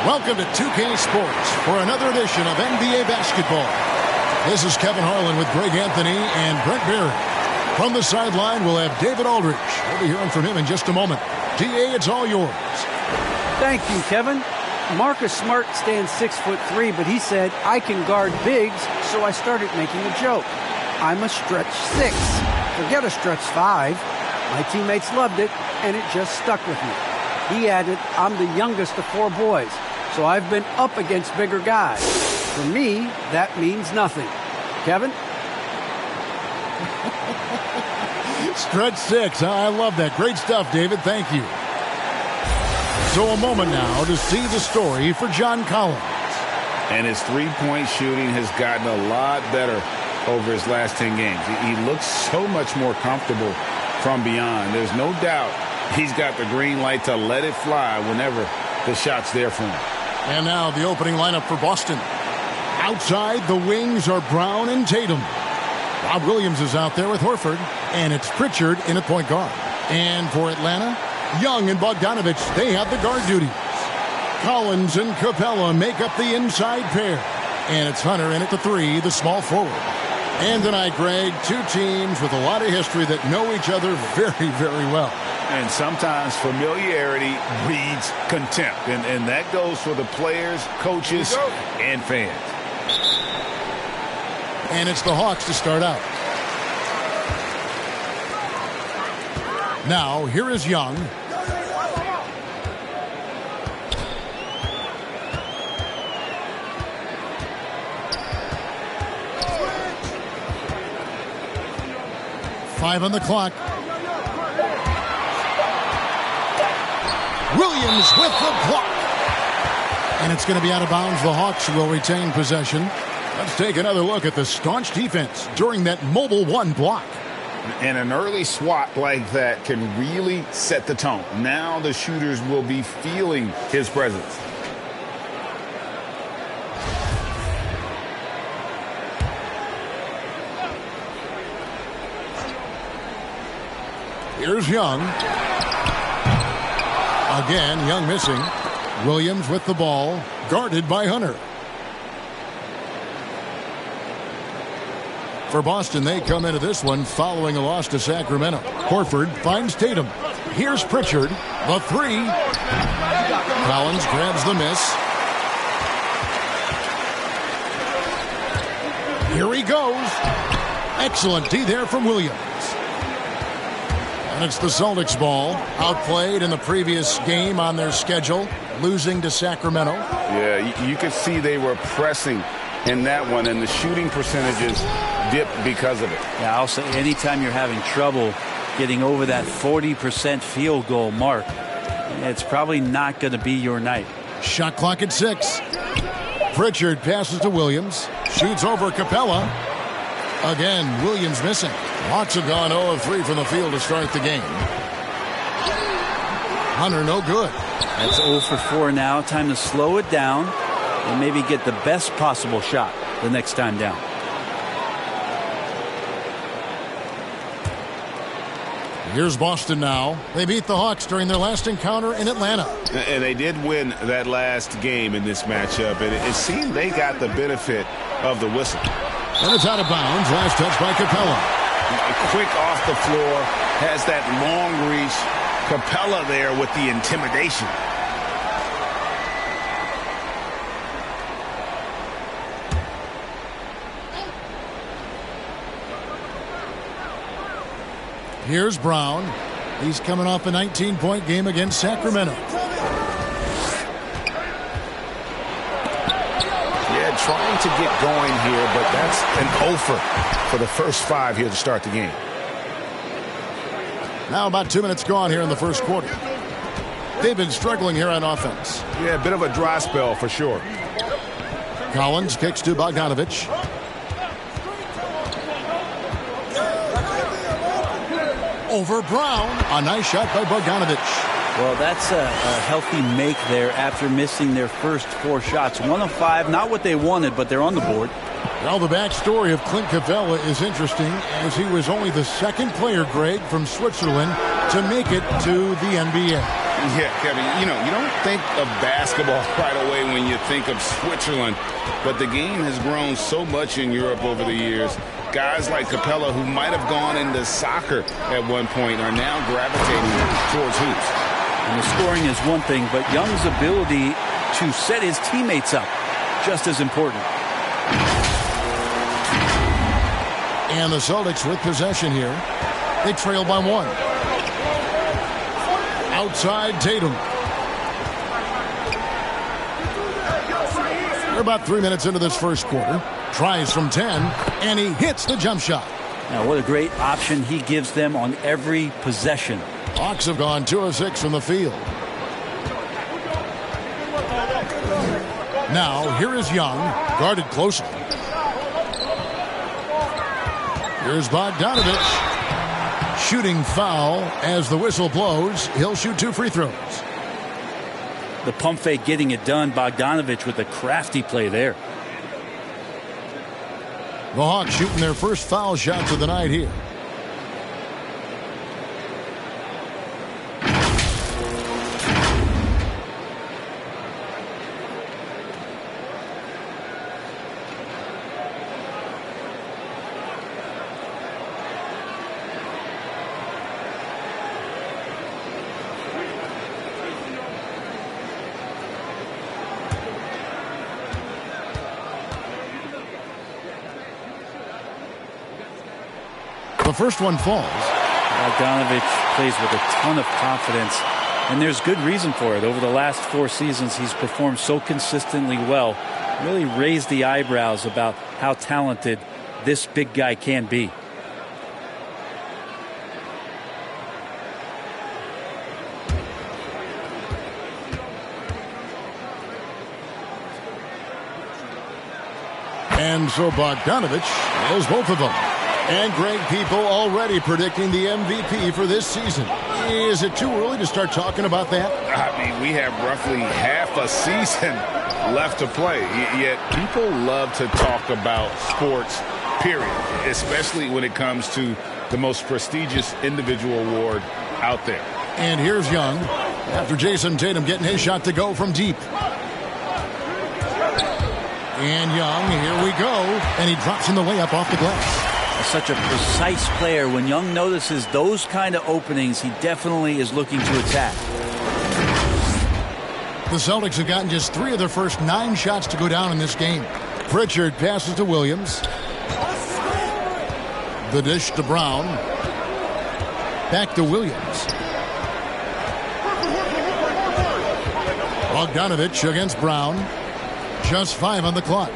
Welcome to 2K Sports for another edition of NBA basketball. This is Kevin Harlan with Greg Anthony and Brent Barry. From the sideline, we'll have David Aldridge. We'll be hearing from him in just a moment. DA, it's all yours. Thank you, Kevin. Marcus Smart stands 6'3", but he said, I can guard bigs, so I started making a joke. I'm a stretch 6. Forget a stretch 5. My teammates loved it, and it just stuck with me. He added, I'm the youngest of 4 boys, so I've been up against bigger guys. For me, that means nothing. Kevin? Stretch 6. I love that. Great stuff, David. Thank you. So a moment now to see the story for John Collins. And his three-point shooting has gotten a lot better over his last 10 games. He looks so much more comfortable from beyond. There's no doubt he's got the green light to let it fly whenever the shot's there for him. And now the opening lineup for Boston. Outside, the wings are Brown and Tatum. Rob Williams is out there with Horford, and it's Pritchard in at point guard. And for Atlanta, Young and Bogdanovich, they have the guard duties. Collins and Capella make up the inside pair. And it's Hunter in at the 3, the small forward. And tonight, Greg, 2 teams with a lot of history that know each other very, very well. And sometimes familiarity breeds contempt. And that goes for the players, coaches, and fans. And it's the Hawks to start out. Now, here is Young. Five on the clock. Williams with the block. And it's going to be out of bounds. The Hawks will retain possession. Let's take another look at the staunch defense during that mobile 1 block. And an early swat like that can really set the tone. Now the shooters will be feeling his presence. Here's Young. Again, Young missing. Williams with the ball, guarded by Hunter. For Boston, they come into this one following a loss to Sacramento. Horford finds Tatum. Here's Pritchard, the 3. Collins grabs the miss. Here he goes. Excellent D there from Williams. And it's the Celtics ball. Outplayed in the previous game on their schedule, losing to Sacramento. Yeah, you could see they were pressing in that one, and the shooting percentages dipped because of it. Yeah, I'll say anytime you're having trouble getting over that 40% field goal mark, it's probably not going to be your night. Shot clock at 6. Pritchard passes to Williams. Shoots over Capella. Again, Williams missing. Hawks have gone 0 of 3 from the field to start the game. Hunter, no good. That's 0 for 4 now. Time to slow it down and maybe get the best possible shot the next time down. Here's Boston now. They beat the Hawks during their last encounter in Atlanta. And they did win that last game in this matchup, and it seemed they got the benefit of the whistle. And it's out of bounds. Last touch by Capella. Quick off the floor, has that long reach. Capella there with the intimidation. Here's Brown. He's coming off a 19-point game against Sacramento. Yeah, trying to get going here, but that's an offer for the first 5 here to start the game. Now about 2 minutes gone here in the first quarter. They've been struggling here on offense. Yeah, a bit of a dry spell for sure. Collins kicks to Bogdanovich. Over Brown. A nice shot by Bogdanovich. Well, that's a healthy make there after missing their first 4 shots. 1 of 5, not what they wanted, but they're on the board. Well, the backstory of Clint Capella is interesting, as he was only the 2nd player, Greg, from Switzerland to make it to the NBA. Yeah, Kevin, you don't think of basketball right away when you think of Switzerland, but the game has grown so much in Europe over the years. Guys like Capella, who might have gone into soccer at one point, are now gravitating towards hoops. And the scoring is one thing, but Young's ability to set his teammates up, just as important. And the Celtics with possession here. They trail by 1. Outside Tatum. They're about 3 minutes into this first quarter. Tries from 10, and he hits the jump shot. Now, what a great option he gives them on every possession. Hawks have gone 2 of 6 from the field. Now, here is Young, guarded closely. Here's Bogdanovich. Shooting foul as the whistle blows. He'll shoot 2 free throws. The pump fake getting it done. Bogdanovich with a crafty play there. The Hawks shooting their first foul shots of the night here. The first one falls. Bogdanovich plays with a ton of confidence, and there's good reason for it. Over the last 4 seasons, he's performed so consistently well. Really raised the eyebrows about how talented this big guy can be. And so Bogdanovich knows both of them. And Greg, people already predicting the MVP for this season. Is it too early to start talking about that? I mean, we have roughly half a season left to play. Yet people love to talk about sports, period, especially when it comes to the most prestigious individual award out there. And here's Young after Jason Tatum getting his shot to go from deep. And Young, here we go. And he drops in the layup off the glass. Such a precise player. When Young notices those kind of openings, he definitely is looking to attack. The Celtics have gotten just 3 of their first 9 shots to go down in this game. Pritchard passes to Williams. The dish to Brown. Back to Williams. Bogdanovich against Brown. Just 5 on the clock.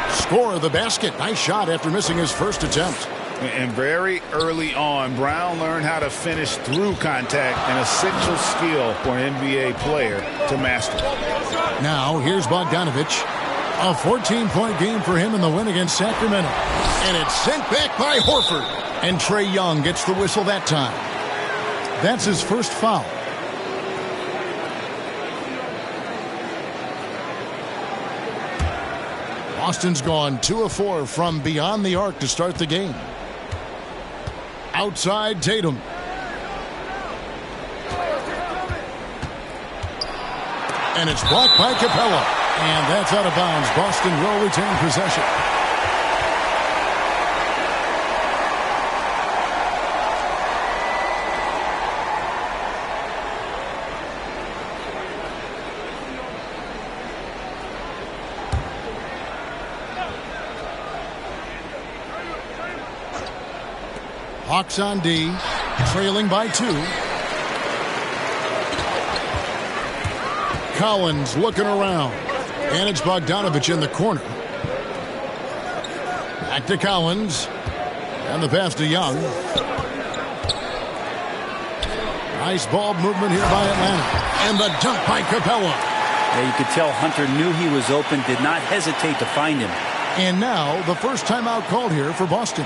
Score of the basket. Nice shot after missing his first attempt. And very early on, Brown learned how to finish through contact, an essential skill for an NBA player to master. Now, here's Bogdanovich. A 14-point game for him in the win against Sacramento. And it's sent back by Horford. And Trae Young gets the whistle that time. That's his first foul. Boston's gone 2 of 4 from beyond the arc to start the game. Outside Tatum. And it's blocked by Capella. And that's out of bounds. Boston will retain possession. Hawks on D, trailing by 2. Collins looking around. And it's Bogdanovich in the corner. Back to Collins. And the pass to Young. Nice ball movement here by Atlanta. And the dunk by Capella. Yeah, you could tell Hunter knew he was open, did not hesitate to find him. And now the first timeout called here for Boston.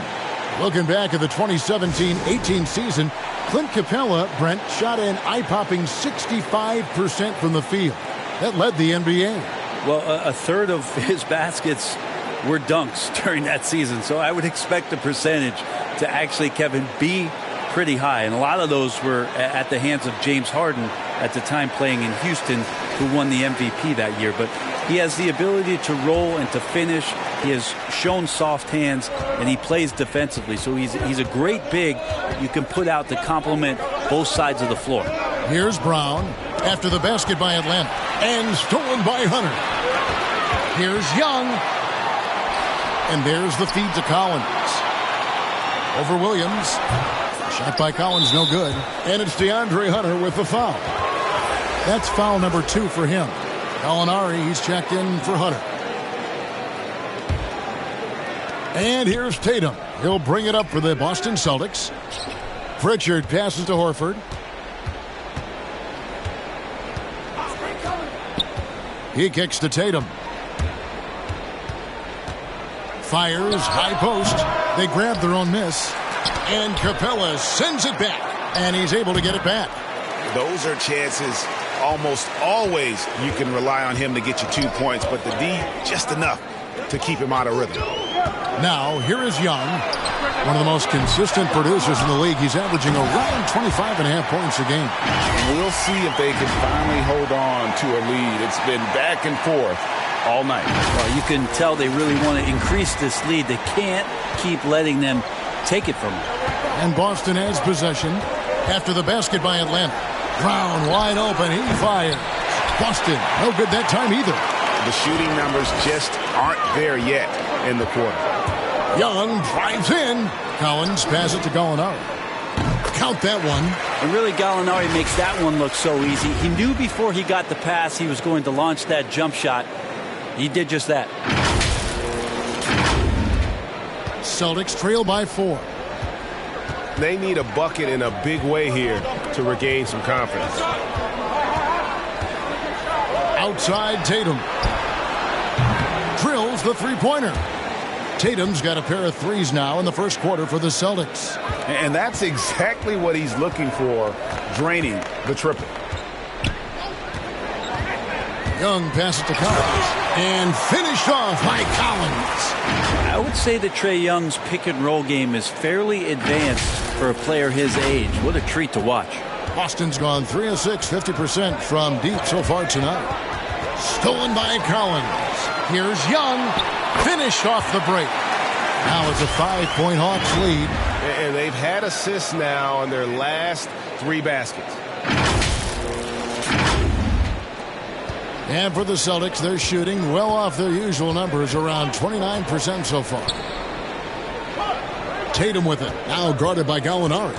Looking back at the 2017-18 season, Clint Capella, Brent, shot an eye-popping 65% from the field. That led the NBA. Well, a third of his baskets were dunks during that season, so I would expect the percentage to actually, Kevin, be pretty high, and a lot of those were at the hands of James Harden at the time playing in Houston, who won the MVP that year. But he has the ability to roll and to finish. He has shown soft hands, and he plays defensively. So he's a great big you can put out to complement both sides of the floor. Here's Brown after the basket by Atlanta, and stolen by Hunter. Here's Young, and there's the feed to Collins. Over Williams. Shot by Collins, no good. And it's DeAndre Hunter with the foul. That's foul number 2 for him. Gallinari, he's checked in for Hunter. And here's Tatum. He'll bring it up for the Boston Celtics. Pritchard passes to Horford. He kicks to Tatum. Fires, high post. They grab their own miss. And Capella sends it back. And he's able to get it back. Those are chances almost always you can rely on him to get you 2 points, but the D just enough to keep him out of rhythm. Now, here is Young, one of the most consistent producers in the league. He's averaging around 25.5 points a game. We'll see if they can finally hold on to a lead. It's been back and forth all night. Well, you can tell they really want to increase this lead. They can't keep letting them take it from them. And Boston has possession after the basket by Atlanta. Brown wide open. He fires. Boston, no good that time either. The shooting numbers just aren't there yet in the quarter. Young drives in. Collins passes it to Gallinari. Count that one. And really, Gallinari makes that one look so easy. He knew before he got the pass he was going to launch that jump shot. He did just that. Celtics trail by 4. They need a bucket in a big way here to regain some confidence. Outside Tatum. Drills the three-pointer. Tatum's got a pair of threes now in the first quarter for the Celtics. And that's exactly what he's looking for, draining the triple. Young passes to Collins. And finished off by Collins. I would say that Trae Young's pick-and-roll game is fairly advanced for a player his age. What a treat to watch. Boston's gone 3 of 6, 50% from deep so far tonight. Stolen by Collins. Here's Young. Finished off the break. Now it's a 5-point Hawks lead. And they've had assists now on their last 3 baskets. And for the Celtics, they're shooting well off their usual numbers, around 29% so far. Tatum with it. Now guarded by Gallinari.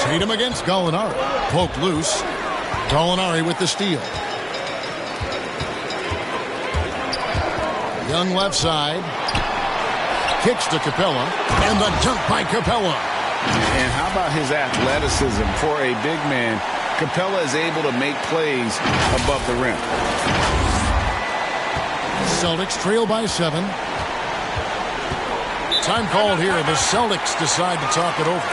Tatum against Gallinari. Poked loose. Gallinari with the steal. Young left side. Kicks to Capella. And the dunk by Capella. And how about his athleticism for a big man? Capella is able to make plays above the rim. Celtics trail by 7. Time called here. The Celtics decide to talk it over.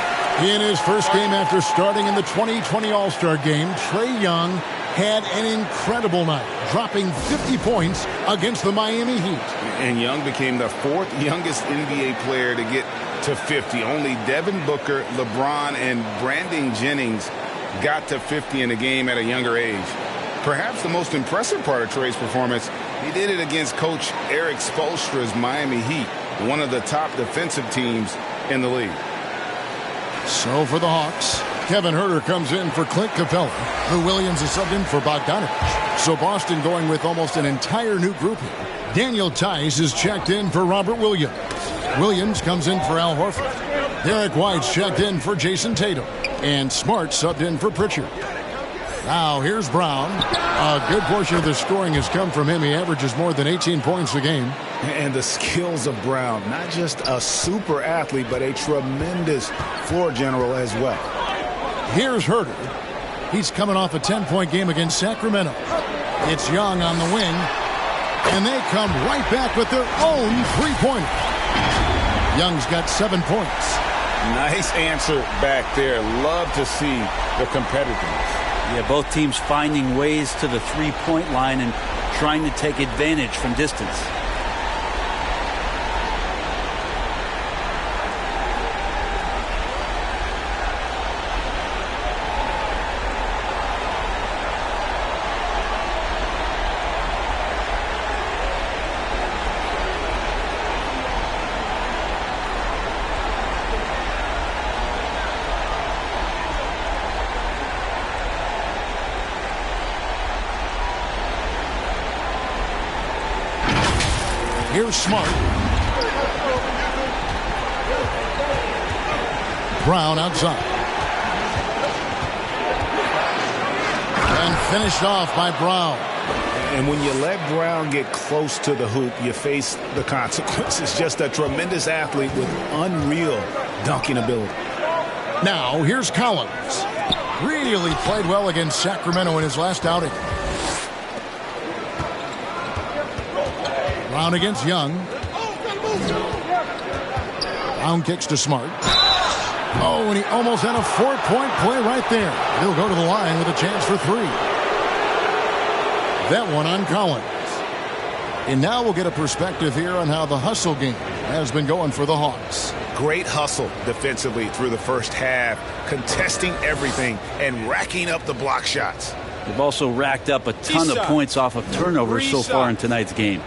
In his first game after starting in the 2020 All-Star Game, Trae Young had an incredible night, dropping 50 points against the Miami Heat. And Young became the 4th youngest NBA player to get to 50. Only Devin Booker, LeBron, and Brandon Jennings got to 50 in a game at a younger age. Perhaps the most impressive part of Trae's performance, he did it against Coach Eric Spoelstra's Miami Heat, one of the top defensive teams in the league. So for the Hawks, Kevin Huerter comes in for Clint Capella. Lou Williams is subbed in for Bogdanovich. So Boston going with almost an entire new group here. Daniel Tice is checked in for Robert Williams. Williams comes in for Al Horford. Derek White's checked in for Jason Tatum. And Smart subbed in for Pritchard. Now here's Brown. A good portion of the scoring has come from him. He averages more than 18 points a game. And the skills of Brown, not just a super athlete, but a tremendous floor general as well. Here's Huerter. He's coming off a 10-point game against Sacramento. It's Young on the wing. And they come right back with their own three-pointer. Young's got 7 points. Nice answer back there. Love to see the competitiveness. Yeah, both teams finding ways to the three-point line and trying to take advantage from distance. Here's Smart. Brown outside. And finished off by Brown. And when you let Brown get close to the hoop, you face the consequences. Just a tremendous athlete with unreal dunking ability. Now, here's Collins. Really played well against Sacramento in his last outing. Brown against Young. Brown kicks to Smart. Oh, and he almost had a 4-point play right there. He'll go to the line with a chance for 3. That one on Collins. And now we'll get a perspective here on how the hustle game has been going for the Hawks. Great hustle defensively through the first half, contesting everything and racking up the block shots. They've also racked up a ton of points off of turnovers so far in tonight's game.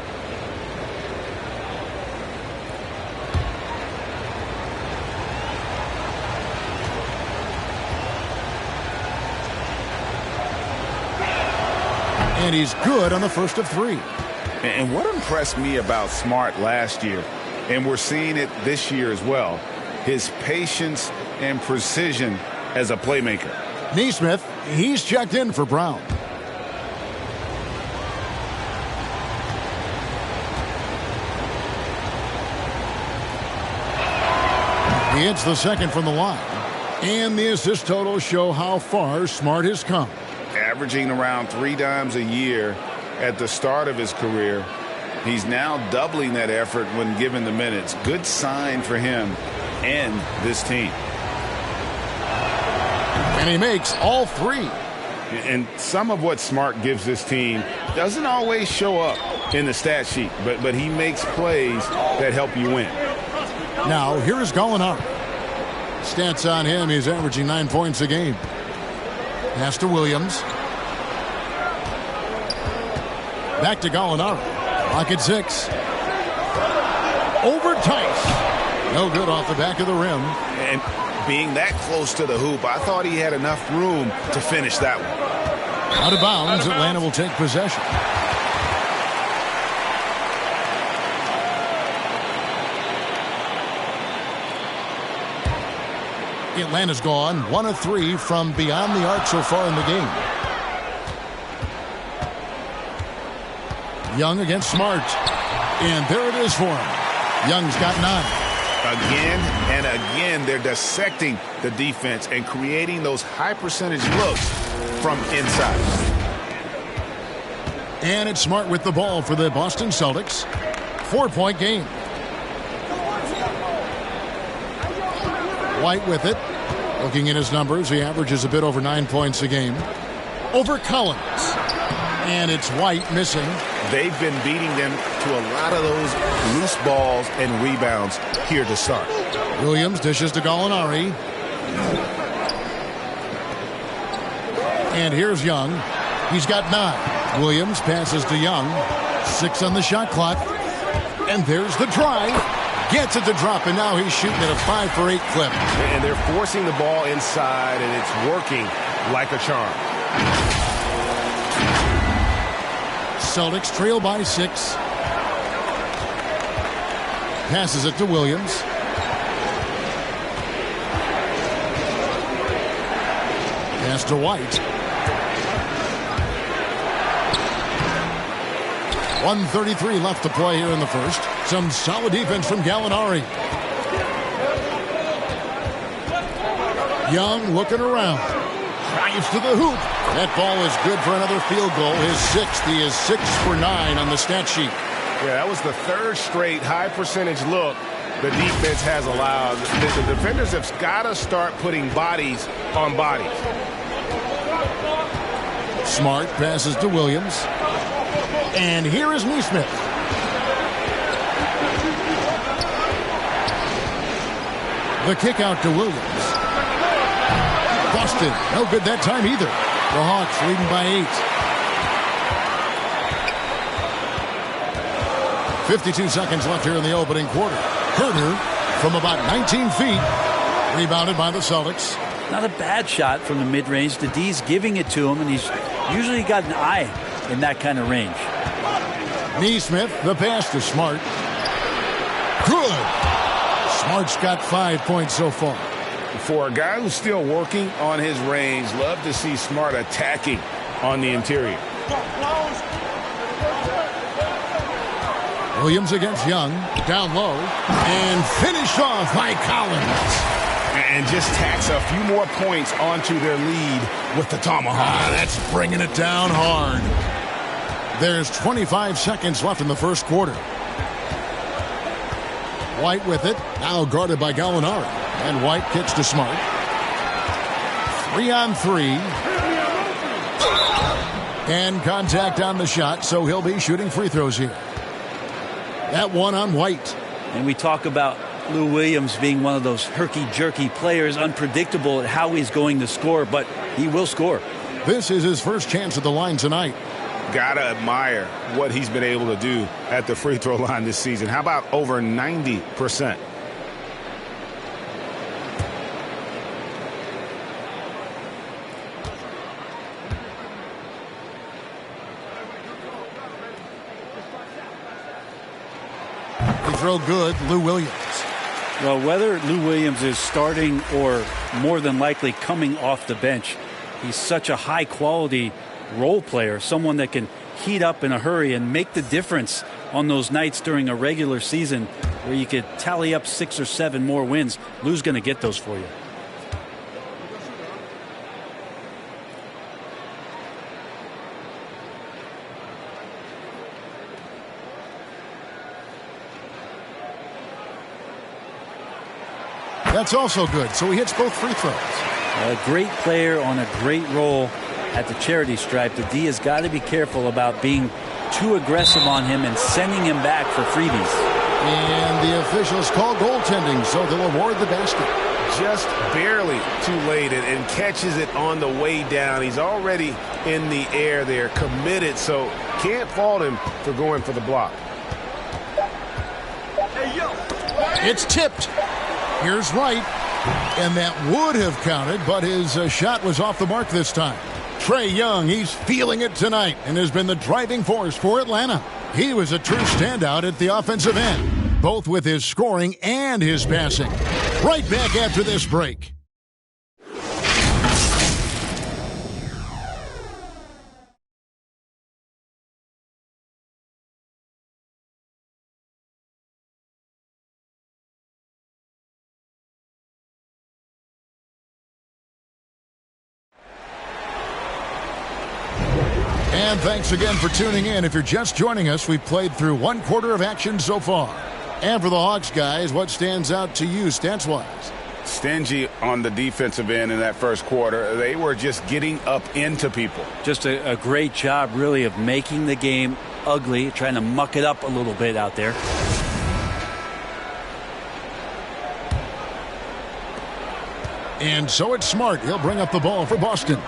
And he's good on the first of 3. And what impressed me about Smart last year, and we're seeing it this year as well, his patience and precision as a playmaker. Neesmith, he's checked in for Brown. He hits the second from the line. And the assist totals show how far Smart has come. Averaging around 3 dimes a year at the start of his career. He's now doubling that effort when given the minutes. Good sign for him and this team. And he makes all 3. And some of what Smart gives this team doesn't always show up in the stat sheet, but he makes plays that help you win. Now, here's Gallinari. Stats on him, he's averaging 9 points a game. Pass to Williams. Back to Gallinari. Rocket 6. Over Tice. No good off the back of the rim. And being that close to the hoop, I thought he had enough room to finish that one. Out of bounds, Atlanta will take possession. Atlanta's gone 1 of 3 from beyond the arc so far in the game. Young against Smart. And there it is for him. Young's got 9. Again and again, they're dissecting the defense and creating those high-percentage looks from inside. And it's Smart with the ball for the Boston Celtics. 4-point game. White with it. Looking at his numbers, he averages a bit over 9 points a game. Over Collins. And it's White missing. They've been beating them to a lot of those loose balls and rebounds here to start. Williams dishes to Gallinari. And here's Young. He's got 9. Williams passes to Young. 6 on the shot clock. And there's the drive. Gets it to drop, and now he's shooting at a 5 for 8 clip. And they're forcing the ball inside, and it's working like a charm. Celtics trail by 6. Passes it to Williams. Pass to White. 1:33 left to play here in the first. Some solid defense from Gallinari. Young looking around. Drives to the hoop. That ball is good for another field goal. His 6th. He is 6 for 9 on the stat sheet. Yeah, that was the 3rd straight high percentage look the defense has allowed. The defenders have got to start putting bodies on bodies. Smart passes to Williams. And here is Neesmith. The kick out to Williams. Busted. No good that time either. The Hawks leading by 8. 52 seconds left here in the opening quarter. Herter from about 19 feet. Rebounded by the Celtics. Not a bad shot from the mid-range. The D's giving it to him, and he's usually got an eye in that kind of range. Neesmith, the pass to Smart. Good. Smart's got 5 points so far. For a guy who's still working on his range, love to see Smart attacking on the interior. Williams against Young. Down low. And finished off by Collins. And just tacks a few more points onto their lead with the tomahawk. That's bringing it down hard. There's 25 seconds left in the first quarter. White with it. Now guarded by Gallinari. And White kicks to Smart. 3-on-3. And contact on the shot, so he'll be shooting free throws here. That one on White. And we talk about Lou Williams being one of those herky-jerky players, unpredictable at how he's going to score, but he will score. This is his first chance at the line tonight. Gotta admire what he's been able to do at the free throw line this season. How about over 90%? Free throw good, Lou Williams. Well, whether Lou Williams is starting or more than likely coming off the bench, he's such a high-quality role player, someone that can heat up in a hurry and make the difference on those nights during a regular season where you could tally up 6 or 7 more wins. Lou's going to get those for you. That's also good, so he hits both free throws. A great player on a great role at the charity stripe. The D has got to be careful about being too aggressive on him and sending him back for freebies. And the officials call goaltending, so they'll award the basket. Just barely too late and catches it on the way down. He's already in the air there, committed, so can't fault him for going for the block. It's tipped. Here's Wright. And that would have counted, but his shot was off the mark this time. Trae Young, he's feeling it tonight and has been the driving force for Atlanta. He was a true standout at the offensive end, both with his scoring and his passing. Right back after this break. And thanks again for tuning in. If you're just joining us, we've played through 1 quarter of action so far. And for the Hawks guys, what stands out to you stats-wise? Stingy on the defensive end in that first quarter. They were just getting up into people. Just a great job, really, of making the game ugly, trying to muck it up a little bit out there. And so it's Smart. He'll bring up the ball for Boston.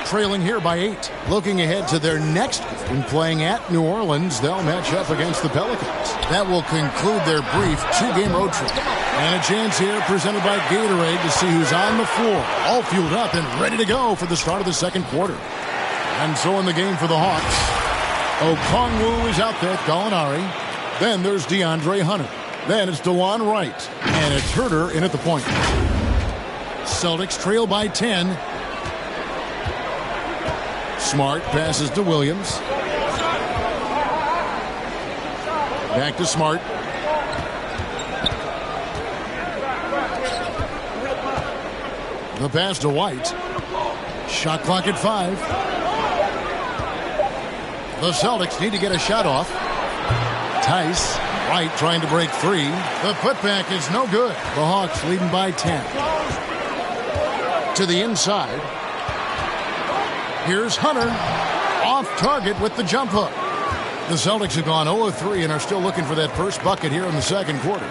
Trailing here by 8. Looking ahead to their next game, playing at New Orleans, they'll match up against the Pelicans. That will conclude their brief 2-game road trip. And a chance here presented by Gatorade to see who's on the floor, all fueled up and ready to go for the start of the second quarter. And so in the game for the Hawks, Okongwu is out there, Gallinari. Then there's DeAndre Hunter. Then it's DeLon Wright. And it's Herter in at the point. Celtics trail by 10. Smart passes to Williams. Back to Smart. The pass to White. Shot clock at 5. The Celtics need to get a shot off. Tice. White trying to break 3. The putback is no good. The Hawks leading by 10. To the inside. Here's Hunter, off target with the jump hook. The Celtics have gone 0 of 3 and are still looking for that first bucket here in the second quarter.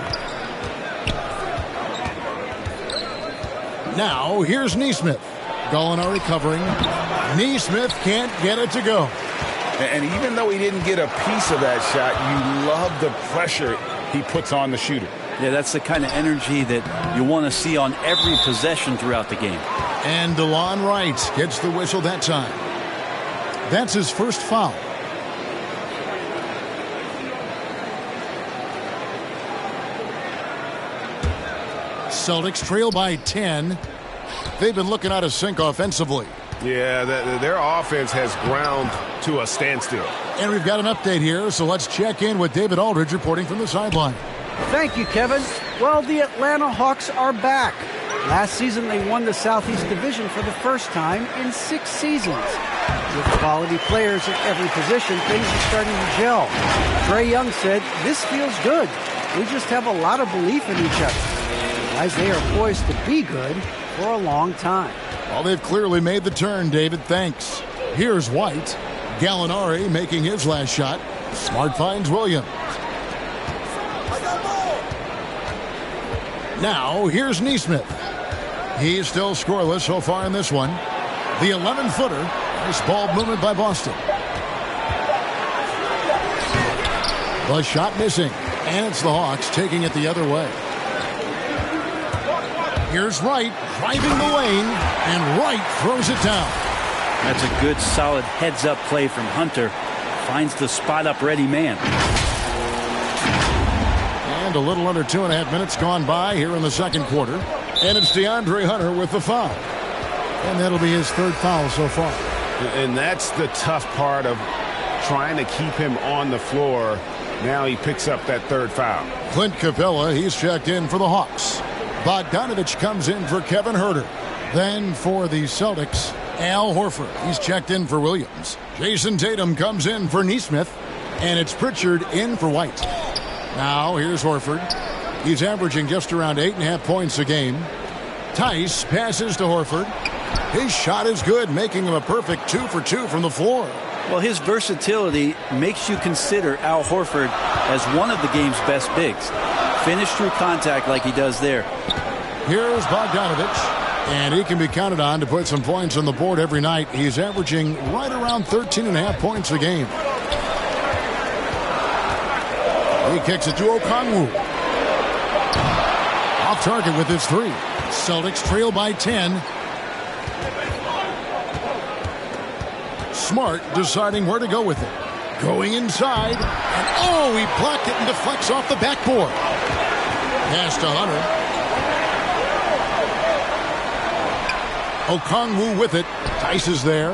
Now, here's Neesmith. Gallinari covering. Neesmith can't get it to go. And even though he didn't get a piece of that shot, you love the pressure he puts on the shooter. Yeah, that's the kind of energy that you want to see on every possession throughout the game. And DeLon Wright gets the whistle that time. That's his first foul. Celtics trail by 10. They've been looking out of sync offensively. Yeah, their offense has ground to a standstill. And we've got an update here, so let's check in with David Aldridge reporting from the sideline. Thank you, Kevin. Well, the Atlanta Hawks are back. Last season, they won the Southeast Division for the first time in 6 seasons. With quality players at every position, things are starting to gel. Trae Young said, "This feels good. We just have a lot of belief in each other." As they are poised to be good for a long time. Well, they've clearly made the turn, David. Thanks. Here's White. Gallinari making his last shot. Smart finds Williams. Now, here's Nesmith. He's still scoreless so far in this one. The 11-footer. Nice ball movement by Boston. The shot missing. And it's the Hawks taking it the other way. Here's Wright driving the lane, and Wright throws it down. That's a good, solid heads-up play from Hunter. Finds the spot-up ready man. And a little under 2.5 minutes gone by here in the second quarter. And it's DeAndre Hunter with the foul. And that'll be his 3rd foul so far. And that's the tough part of trying to keep him on the floor. Now he picks up that 3rd foul. Clint Capella, he's checked in for the Hawks. Bogdanovich comes in for Kevin Huerter. Then for the Celtics, Al Horford. He's checked in for Williams. Jason Tatum comes in for Nesmith. And it's Pritchard in for White. Now here's Horford. He's averaging just around 8.5 points a game. Tice passes to Horford. His shot is good, making him a perfect 2 for 2 from the floor. Well, his versatility makes you consider Al Horford as one of the game's best bigs. Finish through contact like he does there. Here's Bogdanovich, and he can be counted on to put some points on the board every night. He's averaging right around 13.5 points a game. He kicks it to Okongwu. Off target with his 3. Celtics trail by 10. Smart deciding where to go with it. Going inside. And he blocked it and deflects off the backboard. Pass to Hunter. Okongwu with it. Tice is there.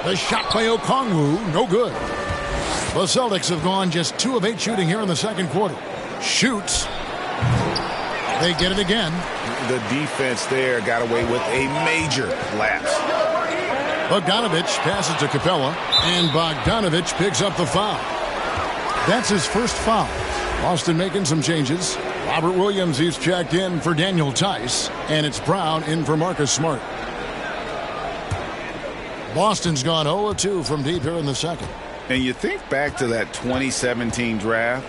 The shot by Okongwu, no good. The Celtics have gone just 2 of 8 shooting here in the second quarter. Shoots. They get it again. The defense there got away with a major lapse. Bogdanovich passes to Capella, and Bogdanovich picks up the foul. That's his first foul. Boston making some changes. Robert Williams, he's checked in for Daniel Tice, and it's Brown in for Marcus Smart. Boston's gone 0-2 from deep here in the second. And you think back to that 2017 draft,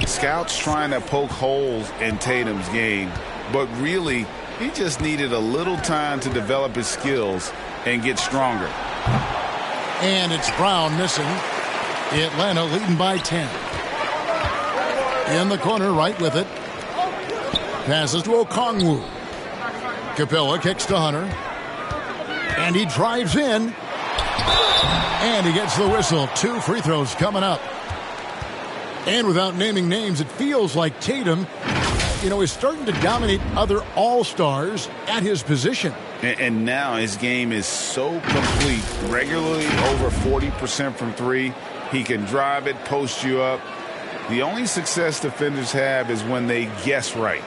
scouts trying to poke holes in Tatum's game, but really he just needed a little time to develop his skills and get stronger. And it's Brown missing. Atlanta leading by 10. In the corner, right with it. Passes to Okongwu. Capella kicks to Hunter. And he drives in. And he gets the whistle. 2 free throws coming up. And without naming names, it feels like Tatum, is starting to dominate other all-stars at his position. And now his game is so complete. Regularly over 40% from 3. He can drive it, post you up. The only success defenders have is when they guess right.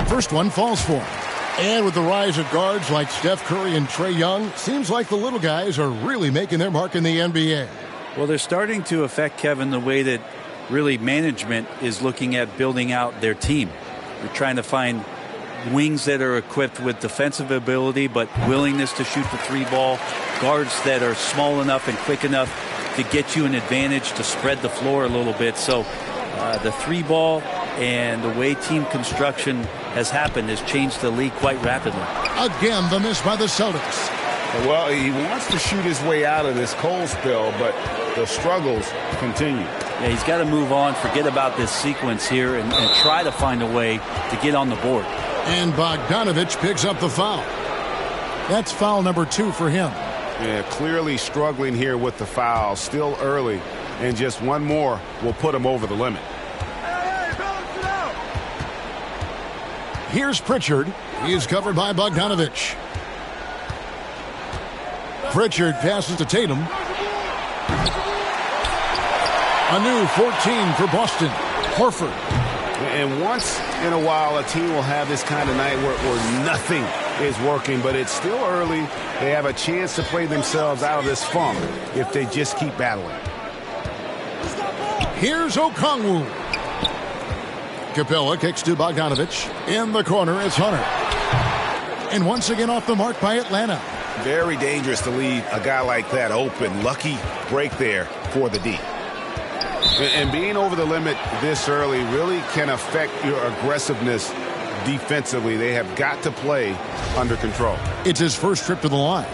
First one falls for him. And with the rise of guards like Steph Curry and Trae Young, seems like the little guys are really making their mark in the NBA. Well, they're starting to affect, Kevin, the way that really management is looking at building out their team. They're trying to find wings that are equipped with defensive ability but willingness to shoot the 3-ball, guards that are small enough and quick enough to get you an advantage to spread the floor a little bit. So the 3-ball and the way team construction has happened has changed the league quite rapidly. Again, the miss by the Celtics. Well, he wants to shoot his way out of this cold spell, but the struggles continue. Yeah, he's got to move on, forget about this sequence here, and try to find a way to get on the board. And Bogdanovich picks up the foul. That's foul number 2 for him. Yeah, clearly struggling here with the foul. Still early, and just one more will put him over the limit. Here's Pritchard. He's covered by Bogdanovich. Pritchard passes to Tatum. A new 14 for Boston. Horford. And once in a while, a team will have this kind of night where nothing is working, but it's still early. They have a chance to play themselves out of this funk if they just keep battling. Here's Okongwu. Capella kicks to Bogdanovich. In the corner, it's Hunter. And once again off the mark by Atlanta. Very dangerous to leave a guy like that open. Lucky break there for the D. And being over the limit this early really can affect your aggressiveness defensively. They have got to play under control. It's his first trip to the line.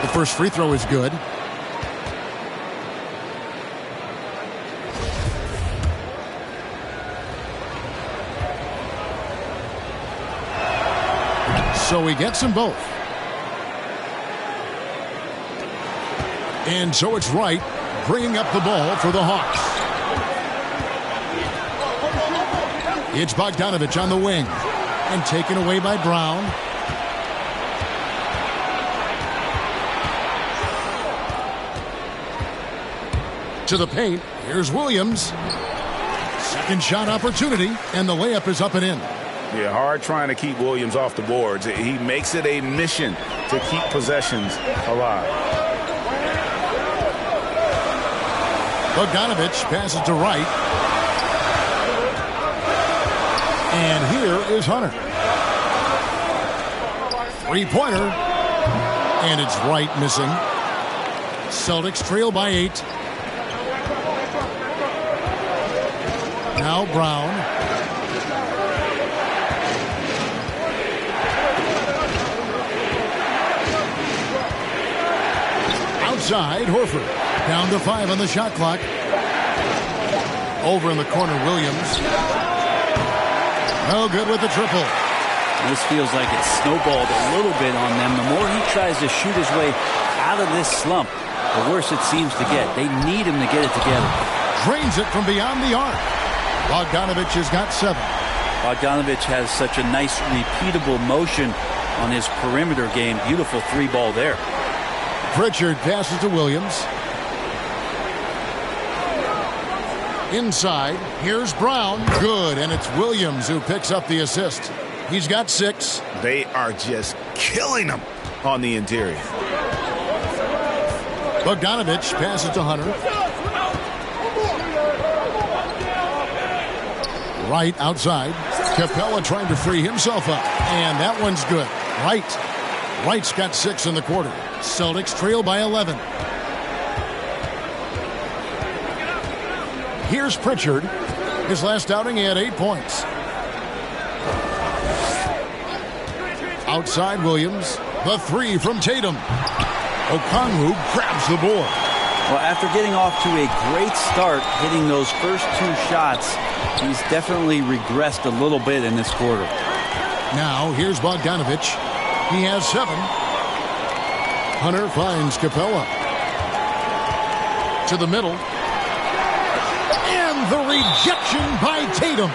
The first free throw is good. So he gets them both. And so it's Wright bringing up the ball for the Hawks. It's Bogdanovich on the wing. And taken away by Brown. To the paint. Here's Williams. Second shot opportunity. And the layup is up and in. Yeah, hard trying to keep Williams off the boards. He makes it a mission to keep possessions alive. Bogdanovich passes to Wright. And here is Hunter. Three-pointer. And it's Wright missing. Celtics trail by 8. Now Brown. Outside, Horford. Down to 5 on the shot clock. Over in the corner, Williams. No good with the triple. This feels like it snowballed a little bit on them. The more he tries to shoot his way out of this slump, the worse it seems to get. They need him to get it together. Drains it from beyond the arc. Bogdanovich has got 7. Bogdanovich has such a nice, repeatable motion on his perimeter game. Beautiful 3-ball there. Pritchard passes to Williams. Inside, here's Brown. Good, and it's Williams who picks up the assist. He's got 6. They are just killing him on the interior. Bogdanovich passes to Hunter. Wright outside. Capella trying to free himself up. And that one's good. Wright's got 6 in the quarter. Celtics trail by 11. Here's Pritchard. His last outing, he had 8 points. Outside Williams. The 3 from Tatum. Okongwu grabs the board. Well, after getting off to a great start, hitting those first 2 shots, he's definitely regressed a little bit in this quarter. Now, here's Bogdanovich. He has 7. Hunter finds Capella. To the middle. And the rejection by Tatum.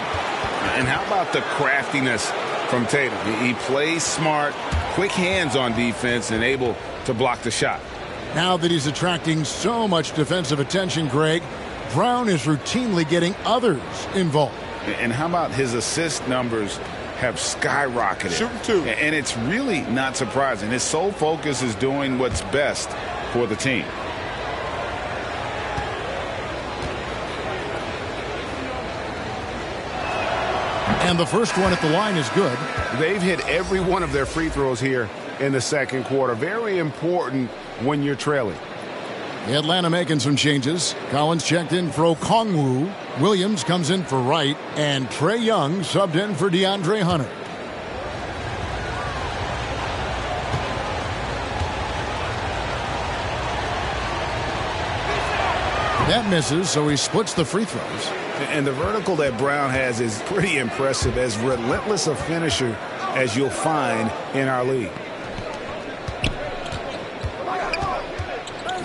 And how about the craftiness from Tatum? He plays smart, quick hands on defense, and able to block the shot. Now that he's attracting so much defensive attention, Greg, Brown is routinely getting others involved. And how about his assist numbers have skyrocketed? Shooting 2. And it's really not surprising. His sole focus is doing what's best for the team. And the first one at the line is good. They've hit every one of their free throws here in the second quarter. Very important when you're trailing. Atlanta making some changes. Collins checked in for Okongwu. Williams comes in for Wright. And Trae Young subbed in for DeAndre Hunter. That misses, so he splits the free throws. And the vertical that Brown has is pretty impressive, as relentless a finisher as you'll find in our league.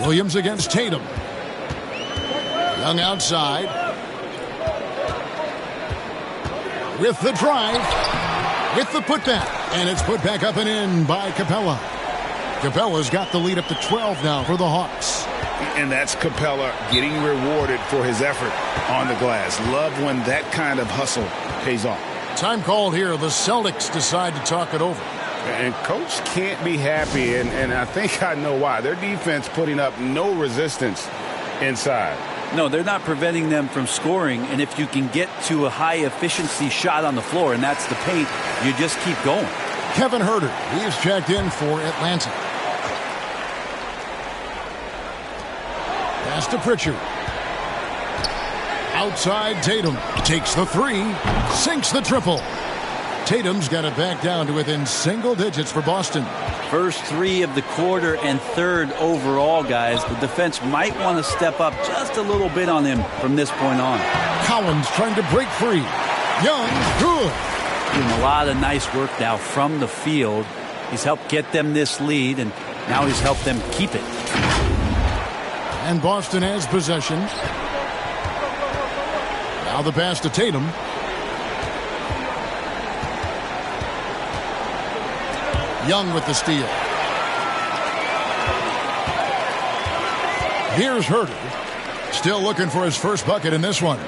Williams against Tatum. Young outside. With the drive. With the putback. And it's put back up and in by Capella. Capella's got the lead up to 12 now for the Hawks. And that's Capella getting rewarded for his effort on the glass. Love when that kind of hustle pays off. Time called here. The Celtics decide to talk it over. And coach can't be happy, and I think I know why. Their defense putting up no resistance inside. No, they're not preventing them from scoring, and if you can get to a high-efficiency shot on the floor, and that's the paint, you just keep going. Kevin Huerter, he is checked in for Atlanta. Pass to Pritchard. Outside Tatum. Takes the three. Sinks the triple. Tatum's got it back down to within single digits for Boston. First three of the quarter and third overall, guys. The defense might want to step up just a little bit on him from this point on. Collins trying to break free. Young, good. Doing a lot of nice work now from the field. He's helped get them this lead, and now he's helped them keep it. And Boston has possession. Now the pass to Tatum. Young with the steal. Here's Huerter. Still looking for his first bucket in this one.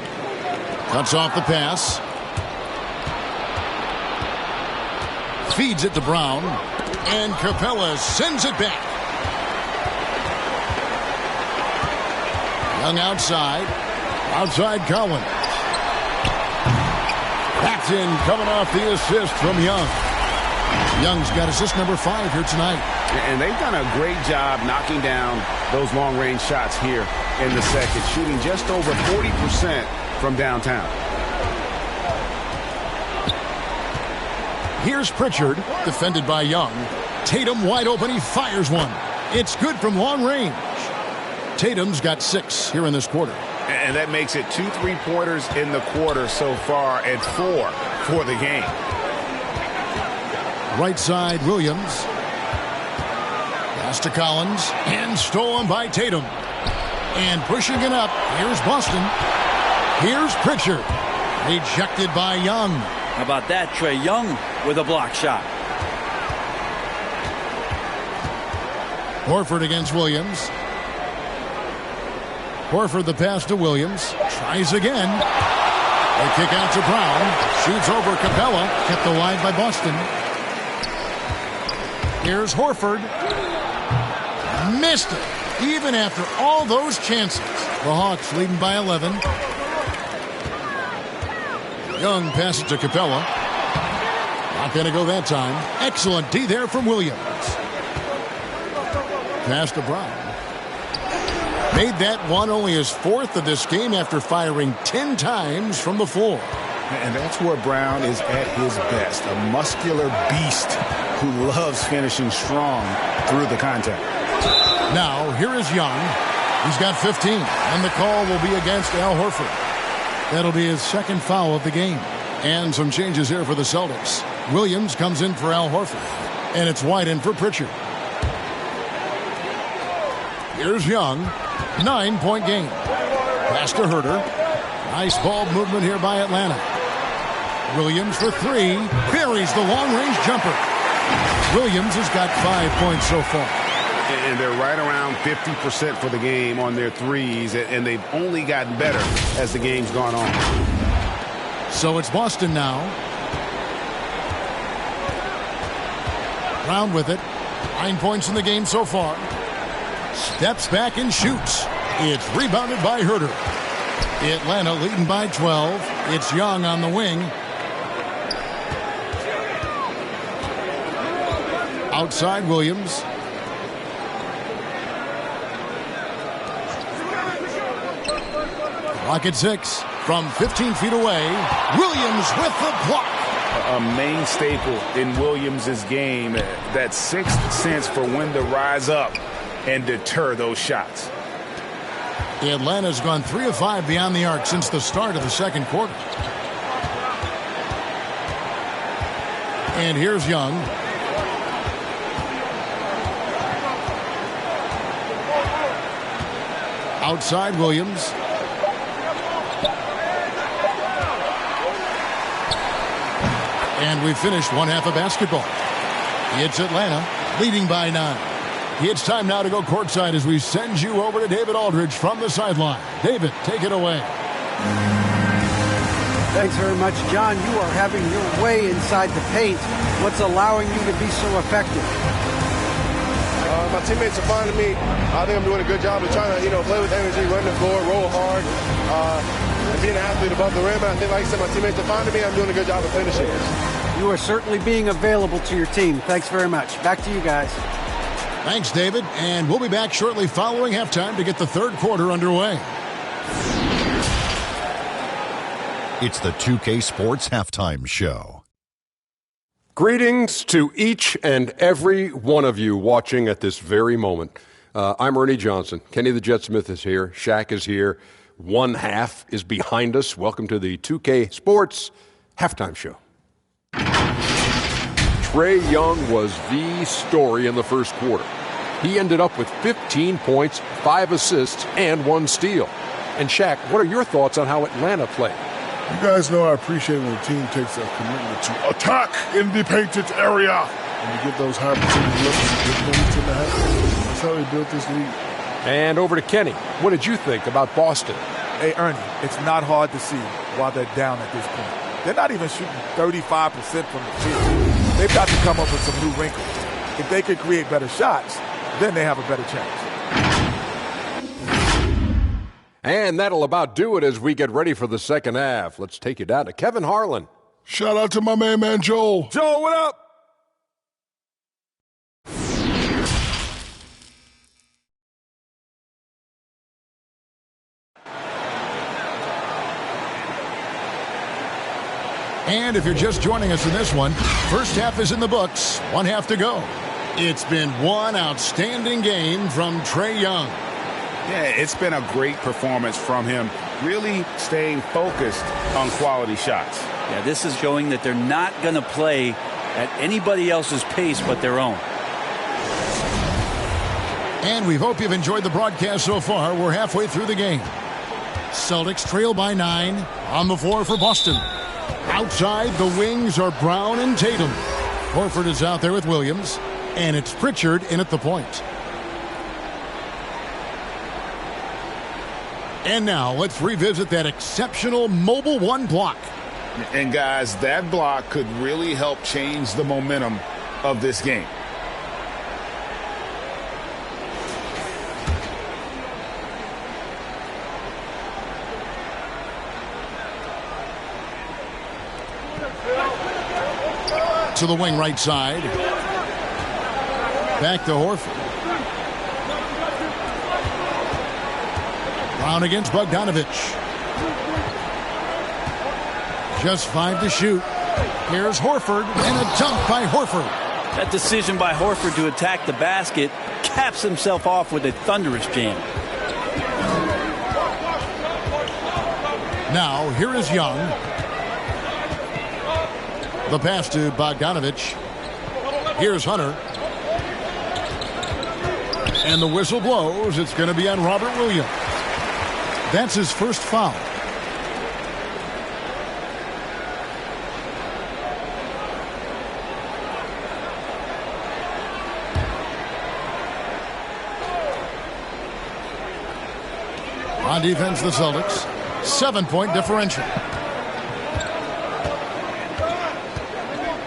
Cuts off the pass. Feeds it to Brown. And Capella sends it back. Young outside. Outside Collins. Backed in, coming off the assist from Young. Young's got assist number 5 here tonight. And they've done a great job knocking down those long-range shots here in the second, shooting just over 40% from downtown. Here's Pritchard, defended by Young. Tatum wide open, he fires one. It's good from long range. Tatum's got 6 here in this quarter. And that makes it 2 3-pointers in the quarter so far and 4 for the game. Right side, Williams. Pass to Collins. And stolen by Tatum. And pushing it up. Here's Boston. Here's Pritchard. Rejected by Young. How about that? Trae Young with a block shot. Horford against Williams. Horford the pass to Williams. Tries again. They kick out to Brown. Shoots over Capella. Kept alive by Boston. Here's Horford. Missed it. Even after all those chances. The Hawks leading by 11. Young passes to Capella. Not going to go that time. Excellent D there from Williams. Pass to Brown. Made that one only his 4th of this game after firing 10 times from the floor. And that's where Brown is at his best. A muscular beast who loves finishing strong through the contact. Now, here is Young. He's got 15, and the call will be against Al Horford. That'll be his 2nd foul of the game. And some changes here for the Celtics. Williams comes in for Al Horford, and it's White in for Pritchard. Here's Young. 9-point game. Pass to Huerter. Nice ball movement here by Atlanta. Williams for 3. Buries the long-range jumper. Williams has got 5 points so far. And they're right around 50% for the game on their threes, and they've only gotten better as the game's gone on. So it's Boston now. Brown with it. 9 points in the game so far. Steps back and shoots. It's rebounded by Huerter. Atlanta leading by 12. It's Young on the wing. Outside Williams. Clock at 6. From 15 feet away, Williams with the block. A main staple in Williams' game, that 6th sense for when to rise up and deter those shots. Atlanta's gone 3 of 5 beyond the arc since the start of the second quarter. And here's Young. Outside Williams. And we finished one half of basketball. It's Atlanta leading by 9. It's time now to go courtside as we send you over to David Aldridge from the sideline. David, take it away. Thanks very much, John. You are having your way inside the paint. What's allowing you to be so effective? My teammates are finding me. I think I'm doing a good job of trying to, play with energy, run the floor, roll hard, and being an athlete above the rim. I think, like I said, my teammates are finding me. I'm doing a good job of finishing. You are certainly being available to your team. Thanks very much. Back to you guys. Thanks, David. And we'll be back shortly following halftime to get the third quarter underway. It's the 2K Sports Halftime Show. Greetings to each and every one of you watching at this very moment. I'm Ernie Johnson. Kenny the Jet Smith is here. Shaq is here. One half is behind us. Welcome to the 2K Sports Halftime Show. Trae Young was the story in the first quarter. He ended up with 15 points, 5 assists, and 1 steal. And Shaq, what are your thoughts on how Atlanta played? You guys know I appreciate when the team takes a commitment to attack in the painted area. And you get those high percentage looks, get points in the half. That's how they built this league. And over to Kenny. What did you think about Boston? Hey, Ernie, it's not hard to see why they're down at this point. They're not even shooting 35% from the field. They've got to come up with some new wrinkles. If they could create better shots, then they have a better chance. And that'll about do it as we get ready for the second half. Let's take you down to Kevin Harlan. Shout out to my main man, Joel. Joel, what up? And if you're just joining us in this one, first half is in the books. One half to go. It's been one outstanding game from Trae Young. Yeah, it's been a great performance from him, really staying focused on quality shots. Yeah, this is showing that they're not going to play at anybody else's pace but their own. And we hope you've enjoyed the broadcast so far. We're halfway through the game. Celtics trail by 9 on the floor for Boston. Outside, the wings are Brown and Tatum. Horford is out there with Williams, and it's Pritchard in at the point. And now let's revisit that exceptional Mobile One block. And guys, that block could really help change the momentum of this game. To the wing right side. Back to Horford. Brown against Bogdanovich. Just 5 to shoot. Here's Horford, and a dunk by Horford. That decision by Horford to attack the basket caps himself off with a thunderous jam. Now, here is Young. The pass to Bogdanovich. Here's Hunter. And the whistle blows. It's going to be on Robert Williams. That's his first foul. On defense, the Celtics. 7-point differential.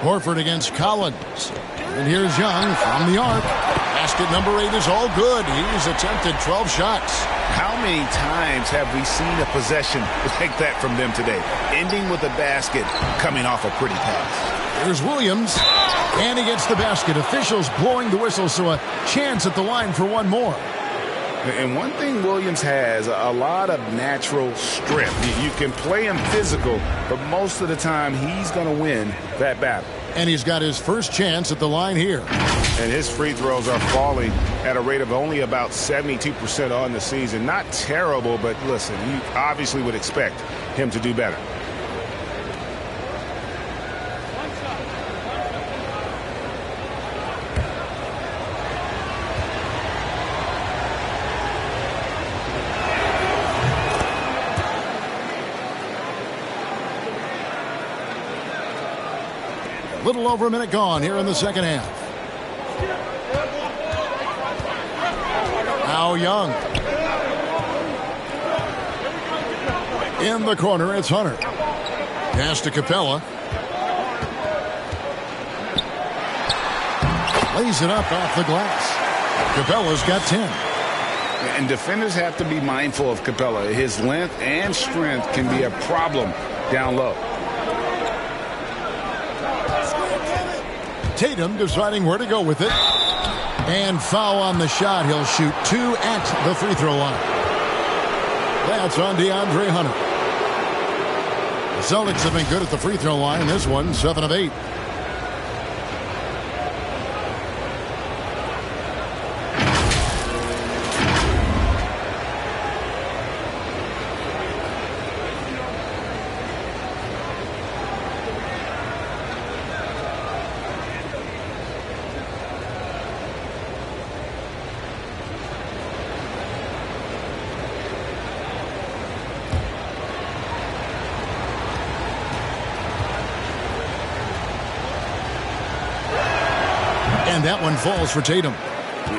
Horford against Collins. And here's Young from the arc. Basket number 8 is all good. He's attempted 12 shots. How many times have we seen a possession like that from them today? Ending with a basket, coming off a pretty pass. Here's Williams. And he gets the basket. Officials blowing the whistle, so a chance at the line for one more. And one thing Williams has, a lot of natural strength. You can play him physical, but most of the time he's going to win that battle. And he's got his first chance at the line here. and his free throws are falling at a rate of only about 72% on the season. Not terrible, but listen, you obviously would expect him to do better. Little over a minute gone here in the second half. Now Young. In the corner, it's Hunter. Pass to Capella. Lays it up off the glass. Capella's got 10. And defenders have to be mindful of Capella. His length and strength can be a problem down low. Tatum deciding where to go with it. And foul on the shot. He'll shoot 2 at the free throw line. That's on DeAndre Hunter. The Celtics have been good at the free throw line. This one, 7 of 8. And that one falls for Tatum.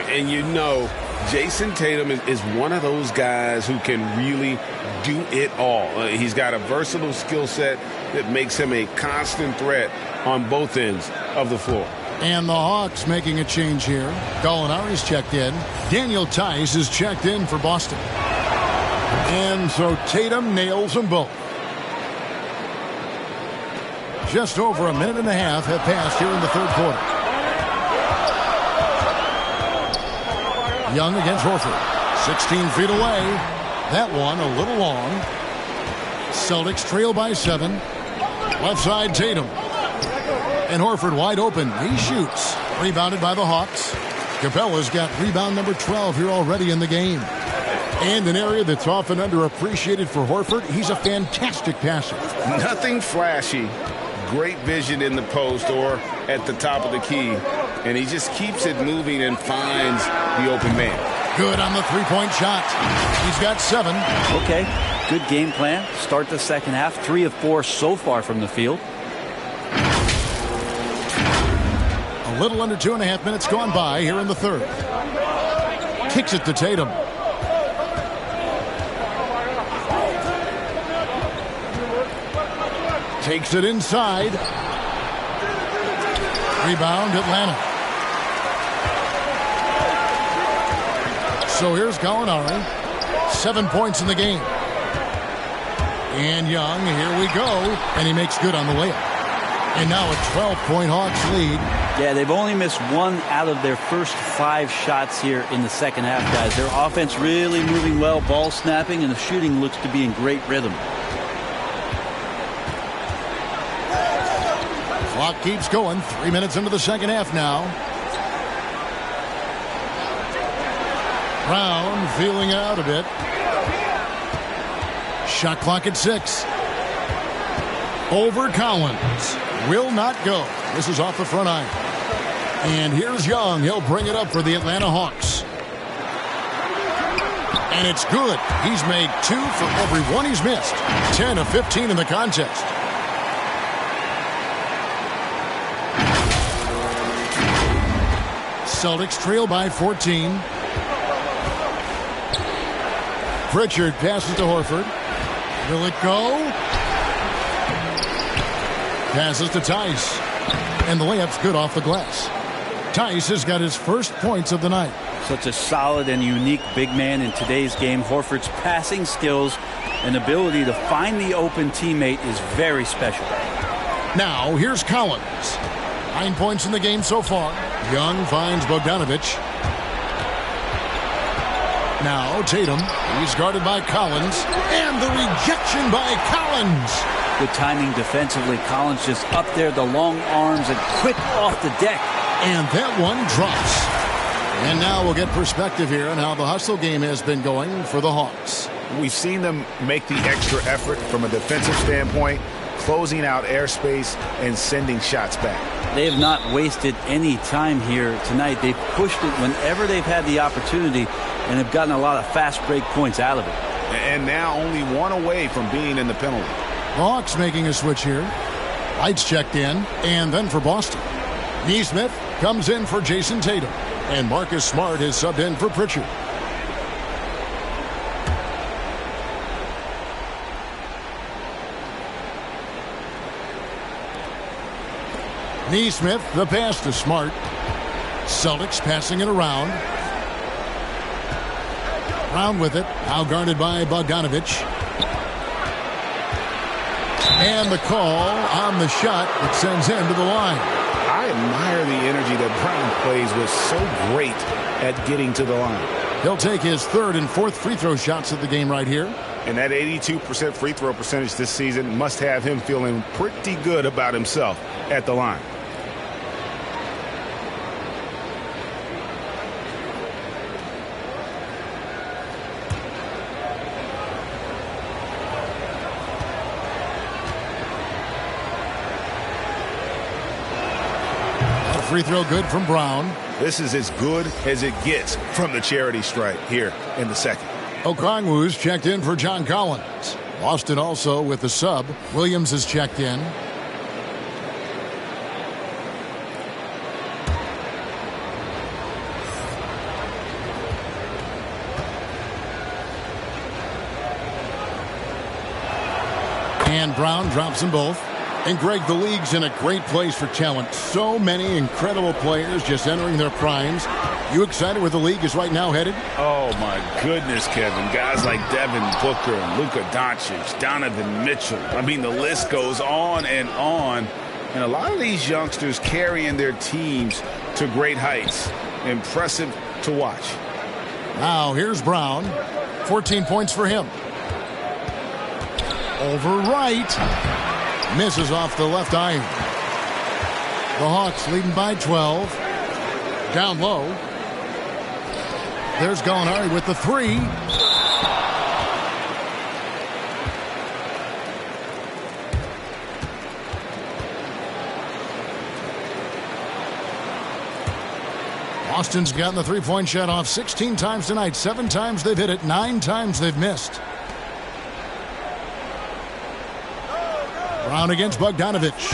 And you know, Jason Tatum is one of those guys who can really do it all. He's got a versatile skill set that makes him a constant threat on both ends of the floor. And the Hawks making a change here. Gallinari's checked in. Daniel Tice is checked in for Boston. And so Tatum nails them both. Just over a minute and a half have passed here in the third quarter. Young against Horford. 16 feet away. That one a little long. Celtics trail by 7. Left side Tatum. And Horford wide open. He shoots. Rebounded by the Hawks. Capella's got rebound number 12 here already in the game. And an area that's often underappreciated for Horford, he's a fantastic passer. Nothing flashy. Great vision in the post or at the top of the key. And he just keeps it moving and finds the open man. Good on the three-point shot. He's got 7. Okay, good game plan. Start the second half. 3 of 4 so far from the field. A little under 2.5 minutes gone by here in the third. Kicks it to Tatum. Takes it inside. Rebound Atlanta. So here's Gallinari. 7 points in the game. And Young, here we go. And he makes good on the layup. And now a 12-point Hawks lead. Yeah, they've only missed 1 out of their first 5 shots here in the second half, guys. Their offense really moving well, ball snapping, and the shooting looks to be in great rhythm. Clock keeps going. 3 minutes into the second half now. Brown feeling it out a bit. Shot clock at 6. Over Collins. Will not go. This is off the front iron. And here's Young. He'll bring it up for the Atlanta Hawks. And it's good. He's made 2 for every 1 he's missed. 10 of 15 in the contest. Celtics trail by 14. Pritchard passes to Horford. Will it go? Passes to Tice. And the layup's good off the glass. Tice has got his first points of the night. Such a solid and unique big man in today's game. Horford's passing skills and ability to find the open teammate is very special. Now, here's Collins. 9 points in the game so far. Young finds Bogdanovich. Now Tatum. He's guarded by Collins. And the rejection by Collins. Good timing defensively. Collins just up there, the long arms and quick off the deck. And that one drops. And now we'll get perspective here on how the hustle game has been going for the Hawks. We've seen them make the extra effort from a defensive standpoint, closing out airspace and sending shots back. They have not wasted any time here tonight. They've pushed it whenever they've had the opportunity and have gotten a lot of fast break points out of it. And now only one away from being in the penalty. The Hawks making a switch here. Lights checked in, and then for Boston. Neesmith comes in for Jason Tatum, and Marcus Smart is subbed in for Pritchard. Neesmith, the pass to Smart. Celtics passing it around. Brown with it, now guarded by Bogdanovich. And the call on the shot that sends him to the line. I admire the energy that Brown plays with, so great at getting to the line. He'll take his third and fourth free throw shots of the game right here. And that 82% free throw percentage this season must have him feeling pretty good about himself at the line. Free throw good from Brown. This is as good as it gets from the charity stripe here in the second. Okongwu's checked in for John Collins. Boston also with the sub. Williams is checked in. And Brown drops them both. And Greg, the league's in a great place for talent. So many incredible players just entering their primes. You excited where the league is right now headed? Oh, my goodness, Kevin. Guys like Devin Booker, Luka Doncic, Donovan Mitchell. I mean, the list goes on. And a lot of these youngsters carrying their teams to great heights. Impressive to watch. Now, here's Brown. 14 points for him. Over right. Misses off the left iron. The Hawks leading by 12. Down low. There's Gallinari with the three. Boston's gotten the three-point shot off 16 times tonight. 7 times they've hit it. 9 times they've missed. Brown against Bogdanovich.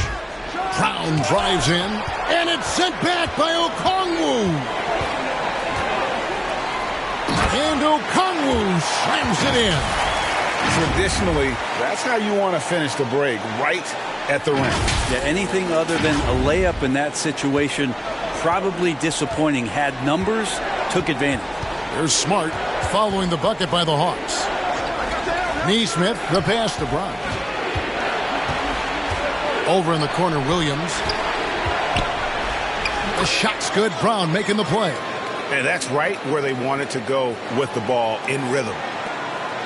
Brown drives in, and it's sent back by Okongwu. And Okongwu slams it in. Traditionally, that's how you want to finish the break, right at the rim. Yeah, anything other than a layup in that situation, probably disappointing. Had numbers, took advantage. There's Smart following the bucket by the Hawks. Neesmith, the pass to Brown. Over in the corner, Williams. The shot's good. Brown making the play. And that's right where they wanted to go with the ball, in rhythm.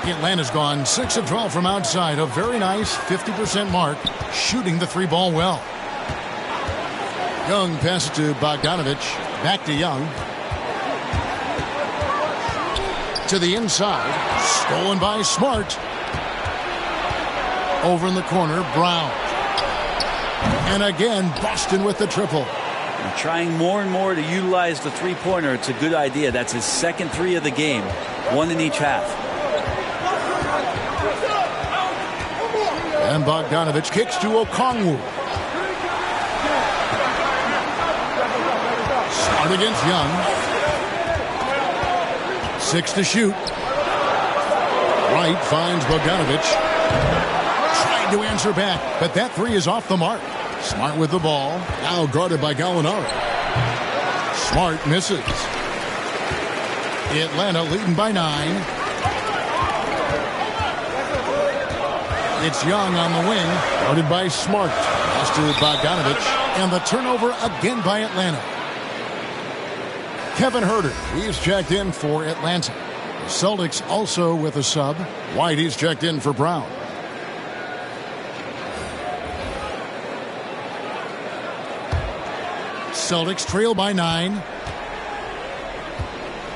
Atlanta's gone 6 of 12 from outside. A very nice 50% mark, shooting the three ball well. Young passes to Bogdanovich. Back to Young. To the inside. Stolen by Smart. Over in the corner, Brown. And again, Boston with the triple. And trying more and more to utilize the three-pointer. It's a good idea. That's his second three of the game. 1 in each half. And Bogdanovich kicks to Okongwu. Smart against Young. 6 to shoot. Wright finds Bogdanovich. Trying to answer back, but that three is off the mark. Smart with the ball. Now guarded by Gallinari. Smart misses. Atlanta leading by 9. It's Young on the wing. Guarded by Smart. Pass to Bogdanovich. And the turnover again by Atlanta. Kevin Huerter, he's checked in for Atlanta. The Celtics also with a sub. White, he's checked in for Brown. Celtics trail by 9.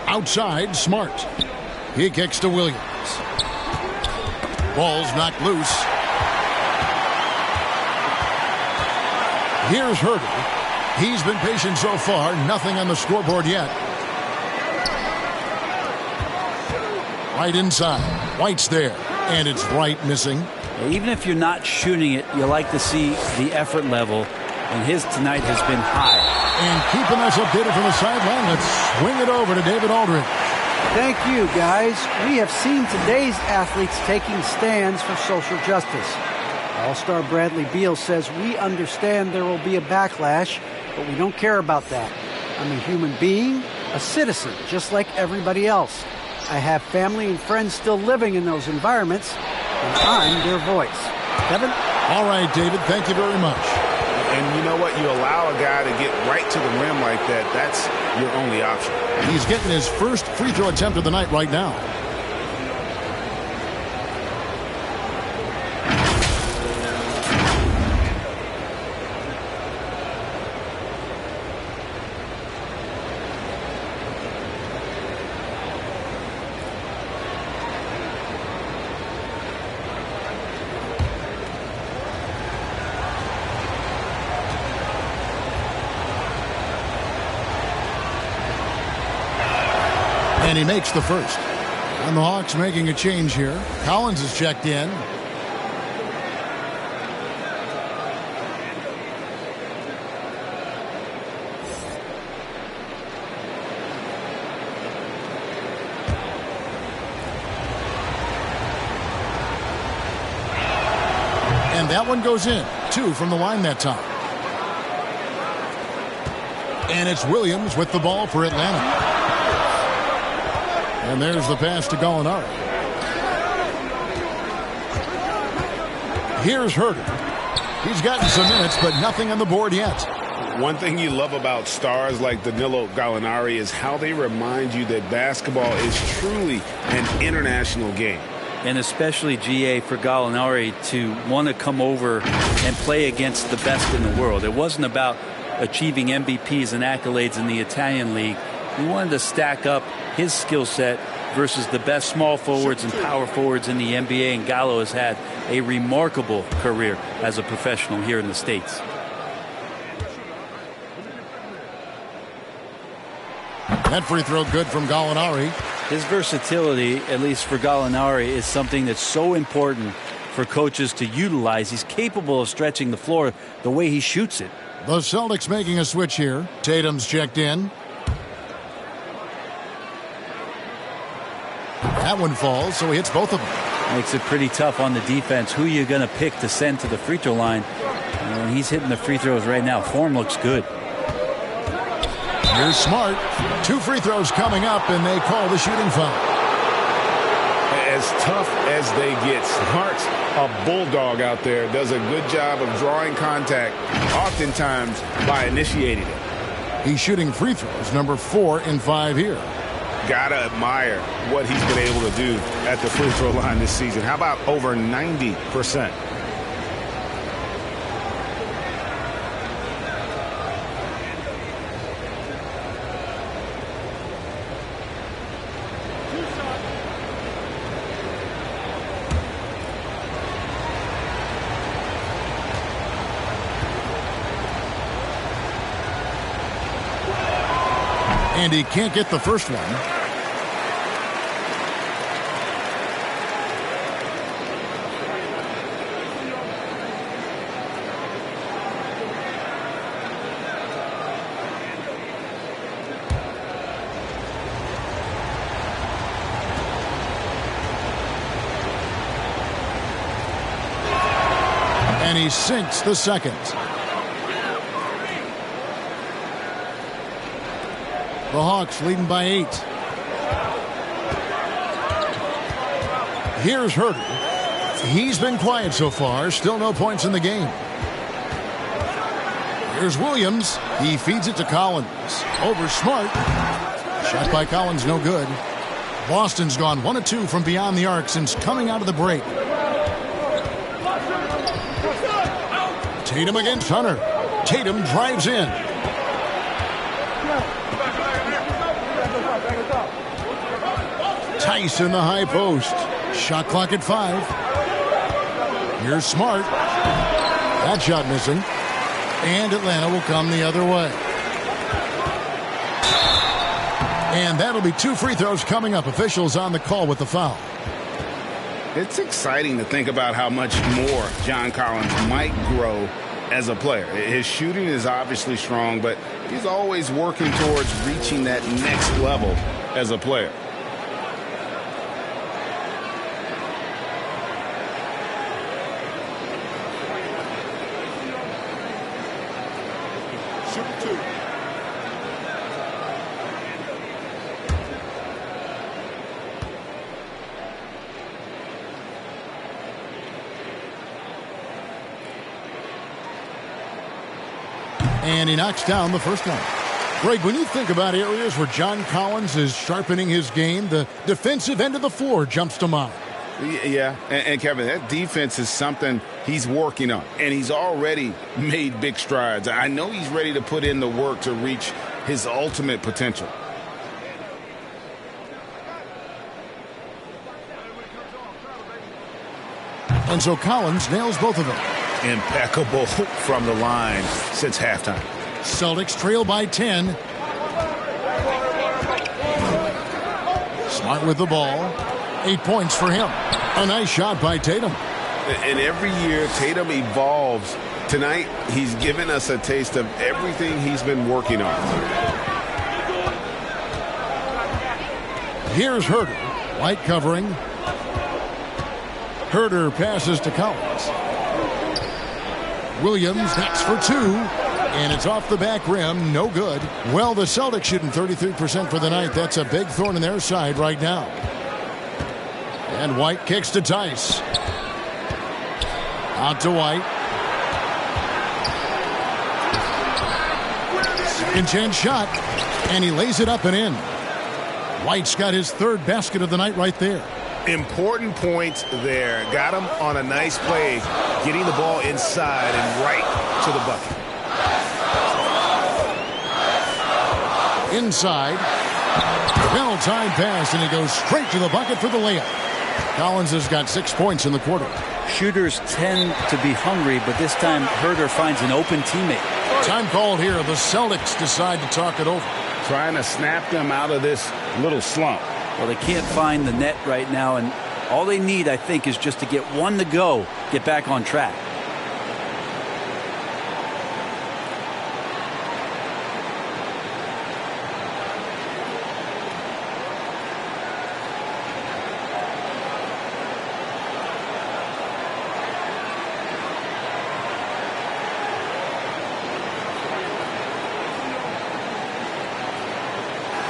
Outside, Smart. He kicks to Williams. Ball's knocked loose. Here's Herter. He's been patient so far. Nothing on the scoreboard yet. Right inside. White's there. And it's Wright missing. Even if you're not shooting it, you like to see the effort level. And his tonight has been high. And keeping us updated from the sideline, let's swing it over to David Aldridge. Thank you, guys. We have seen today's athletes taking stands for social justice. All-Star Bradley Beal says, we understand there will be a backlash, but we don't care about that. I'm a human being, a citizen, just like everybody else. I have family and friends still living in those environments, and I'm their voice. Kevin? All right, David, thank you very much. And you know what? You allow a guy to get right to the rim like that, that's your only option. He's getting his first free throw attempt of the night right now. And he makes the first. And the Hawks making a change here. Collins is checked in. And that one goes in. 2 from the line that time. And it's Williams with the ball for Atlanta. And there's the pass to Gallinari. Here's Herter. He's gotten some minutes, but nothing on the board yet. One thing you love about stars like Danilo Gallinari is how they remind you that basketball is truly an international game. And especially, GA, for Gallinari to want to come over and play against the best in the world. It wasn't about achieving MVPs and accolades in the Italian league. He wanted to stack up his skill set versus the best small forwards and power forwards in the NBA, and Gallo has had a remarkable career as a professional here in the States. That free throw good from Gallinari. His versatility, at least for Gallinari, is something that's so important for coaches to utilize. He's capable of stretching the floor the way he shoots it. The Celtics making a switch here. Tatum's checked in. That one falls, so he hits both of them. Makes it pretty tough on the defense. Who are you going to pick to send to the free throw line? He's hitting the free throws right now. Form looks good. Here's Smart. 2 free throws coming up, and they call the shooting foul. As tough as they get, Smart's a bulldog out there. Does a good job of drawing contact, oftentimes by initiating it. He's shooting free throws, number 4 in 5 here. Gotta admire what he's been able to do at the free throw line this season. How about over 90%? And he can't get the first one. And he sinks the second. The Hawks leading by 8. Here's Herter. He's been quiet so far. Still no points in the game. Here's Williams. He feeds it to Collins. Over Smart. Shot by Collins, no good. Boston's gone 1 of 2 from beyond the arc since coming out of the break. Tatum against Hunter. Tatum drives in. Tice in the high post. Shot clock at 5. Here's Smart. That shot missing. And Atlanta will come the other way. And that'll be 2 free throws coming up. Officials on the call with the foul. It's exciting to think about how much more John Collins might grow as a player. His shooting is obviously strong, but he's always working towards reaching that next level as a player. And he knocks down the first one. Greg, when you think about areas where John Collins is sharpening his game, the defensive end of the floor jumps to mind. Yeah, and Kevin, that defense is something he's working on, and he's already made big strides. I know he's ready to put in the work to reach his ultimate potential. And so Collins nails both of them. Impeccable from the line since halftime. Celtics trail by 10. Smart with the ball. 8 points for him. A nice shot by Tatum. And every year, Tatum evolves. Tonight, he's given us a taste of everything he's been working on. Here's Herter. White covering. Herter passes to Collins. Williams knocks for 2. And it's off the back rim. No good. Well, the Celtics shooting 33% for the night. That's a big thorn in their side right now. And White kicks to Tice. Out to White. Second chance shot. And he lays it up and in. White's got his 3rd basket of the night right there. Important points there. Got him on a nice play, getting the ball inside and right to the bucket. Inside. Well-timed pass, and he goes straight to the bucket for the layup. Collins has got 6 points in the quarter. Shooters tend to be hungry, but this time Herter finds an open teammate. Time called here. The Celtics decide to talk it over. Trying to snap them out of this little slump. Well, they can't find the net right now, and all they need, I think, is just to get one to go, get back on track.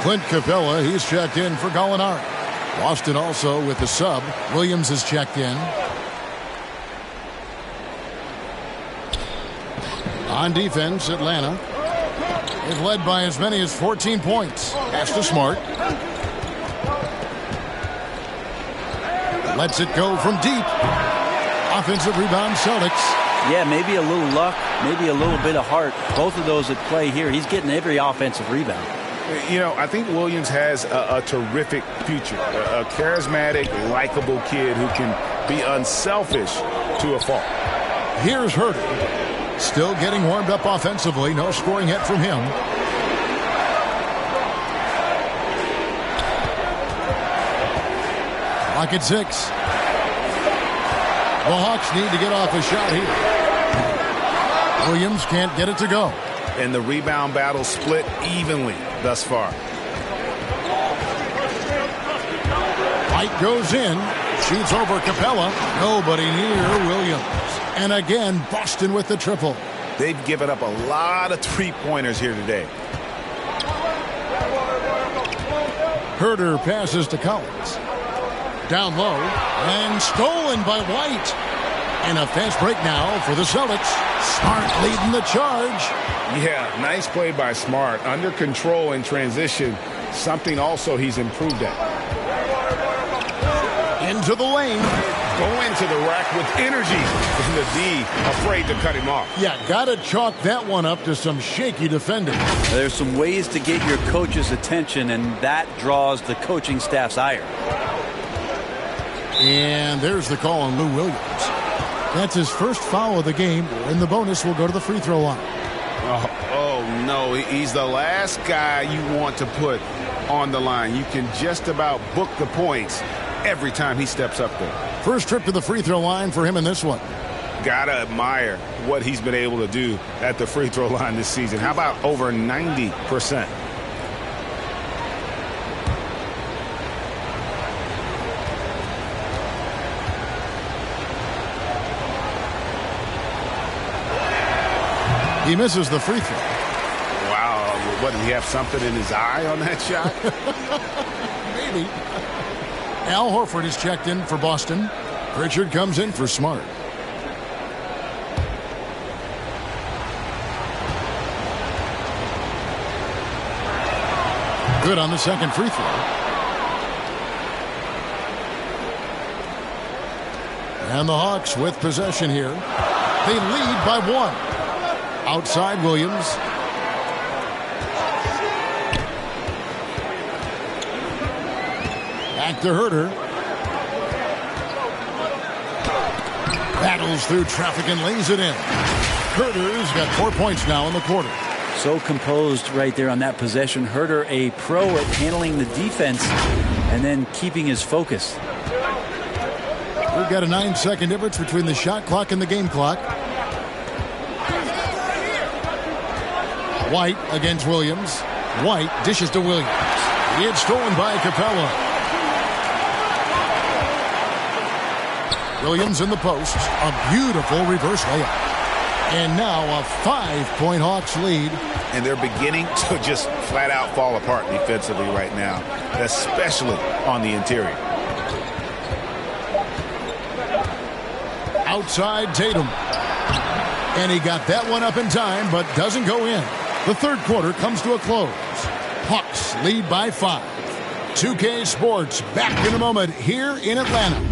Clint Capella, he's checked in for Gallinari. Boston also with the sub. Williams is checked in. On defense, Atlanta is led by as many as 14 points. Pass to Smart. Lets it go from deep. Offensive rebound, Celtics. Yeah, maybe a little luck, maybe a little bit of heart. Both of those at play here. He's getting every offensive rebound. You know, I think Williams has a terrific future. A charismatic, likable kid who can be unselfish to a fault. Here's Herter. Still getting warmed up offensively. No scoring hit from him. Clock at 6. The Hawks need to get off a shot here. Williams can't get it to go. And the rebound battle split evenly thus far. White goes in. Shoots over Capella. Nobody near Williams. And again, Boston with the triple. They've given up a lot of three-pointers here today. Herter passes to Collins. Down low. And stolen by White. And a fast break now for the Celtics. Smart leading the charge. Yeah, nice play by Smart. Under control in transition. Something also he's improved at. Into the lane. go into the rack with energy. And the D afraid to cut him off. Yeah, got to chalk that one up to some shaky defending. There's some ways to get your coach's attention, and that draws the coaching staff's ire. And there's the call on Lou Williams. That's his first foul of the game, and the bonus will go to the free throw line. Oh, no, he's the last guy you want to put on the line. You can just about book the points every time he steps up there. First trip to the free throw line for him in this one. Gotta admire what he's been able to do at the free throw line this season. How about over 90%? He misses the free throw. Wow, what, did he have something in his eye on that shot? Maybe. Al Horford is checked in for Boston. Pritchard comes in for Smart. Good on the second free throw. And the Hawks with possession here. They lead by 1. Outside Williams. Back to Herter. Battles through traffic and lays it in. Herter's got 4 points now in the quarter. So composed right there on that possession. Herter, a pro at handling the defense and then keeping his focus. We've got a 9-second difference between the shot clock and the game clock. White against Williams. White dishes to Williams. It's stolen by Capella. Williams in the post. A beautiful reverse layup. And now a 5-point Hawks lead. And they're beginning to just flat out fall apart defensively right now, especially on the interior. Outside Tatum. And he got that one up in time, but doesn't go in. The third quarter comes to a close. Hawks lead by 5. 2K Sports back in a moment here in Atlanta.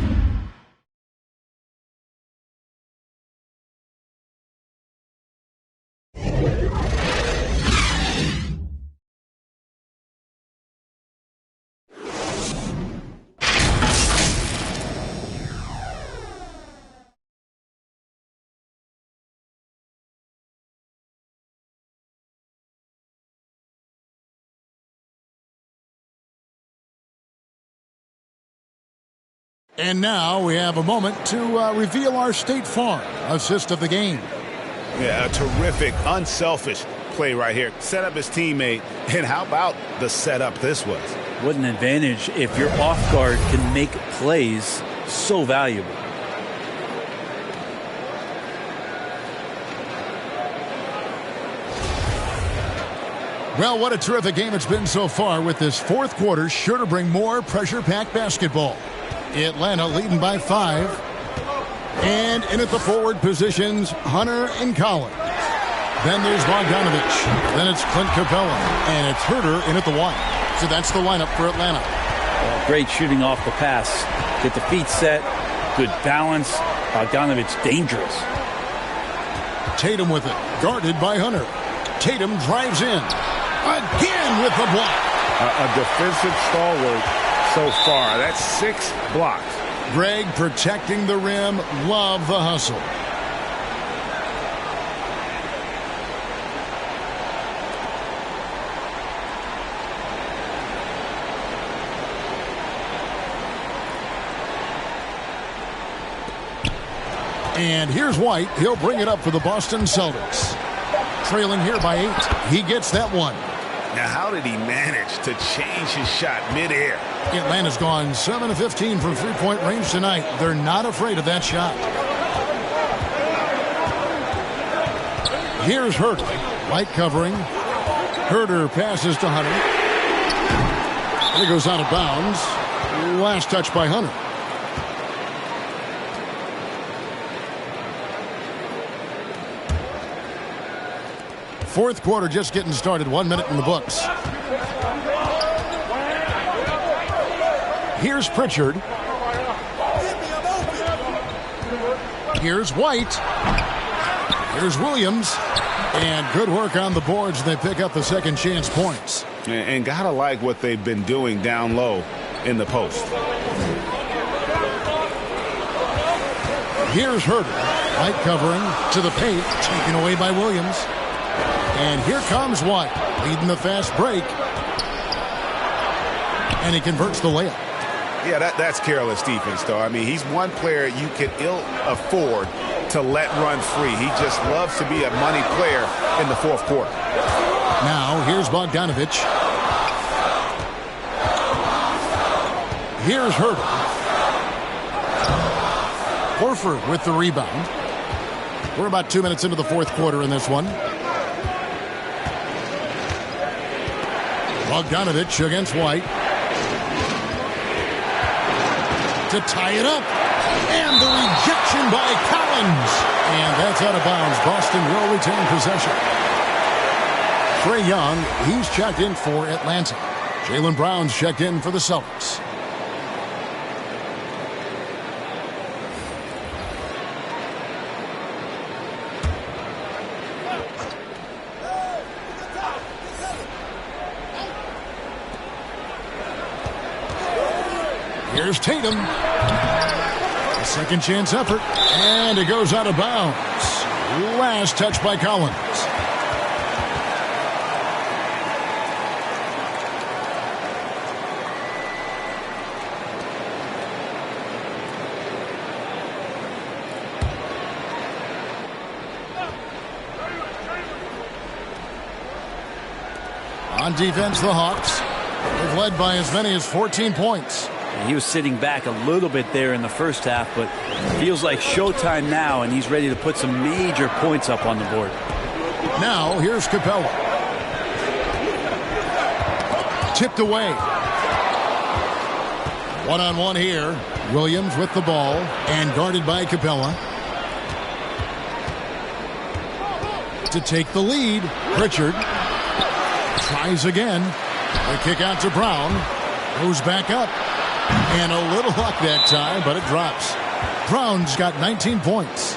And now we have a moment to reveal our State Farm assist of the game. Yeah, a terrific, unselfish play right here. Set up his teammate, and how about the setup this was? What an advantage if your off guard can make plays so valuable. Well, what a terrific game it's been so far, with this fourth quarter sure to bring more pressure-packed basketball. Atlanta leading by 5. And in at the forward positions, Hunter and Collins. Then there's Bogdanovich. Then it's Clint Capella. And it's Herter in at the 1. So that's the lineup for Atlanta. Well, great shooting off the pass. Get the feet set. Good balance. Bogdanovich dangerous. Tatum with it. Guarded by Hunter. Tatum drives in. Again with the block. A defensive stalwart so far. That's 6 blocks. Greg protecting the rim. Love the hustle. And here's White. He'll bring it up for the Boston Celtics. Trailing here by 8. He gets that one. Now, how did he manage to change his shot midair? Atlanta's gone 7 of 15 from three-point range tonight. They're not afraid of that shot. Here's Herter. White covering. Herter passes to Hunter. And it goes out of bounds. Last touch by Hunter. Fourth quarter just getting started. 1 minute in the books. Here's Pritchard. Here's White. Here's Williams. And good work on the boards. They pick up the second chance points. And gotta like what they've been doing down low in the post. Here's Herter. White covering to the paint. Taken away by Williams. And here comes White. Leading the fast break. And he converts the layup. Yeah, that's careless defense, though. I mean, he's one player you can ill afford to let run free. He just loves to be a money player in the fourth quarter. Now, here's Bogdanovich. Here's Herter. Horford with the rebound. We're about 2 minutes into the fourth quarter in this one. Bogdanovich against White. To tie it up. And the rejection by Collins. And that's out of bounds. Boston will retain possession. Trae Young, he's checked in for Atlanta. Jaylen Brown's checked in for the Celtics. Here's Tatum. A second chance effort. And it goes out of bounds. Last touch by Collins. On defense, the Hawks have led by as many as 14 points. He was sitting back a little bit there in the first half, but feels like showtime now, and he's ready to put some major points up on the board. Now, here's Capella. Tipped away. One-on-one here. Williams with the ball and guarded by Capella. To take the lead, Pritchard tries again. The kick out to Brown. Goes back up. And a little luck that time, but it drops. Brown's got 19 points.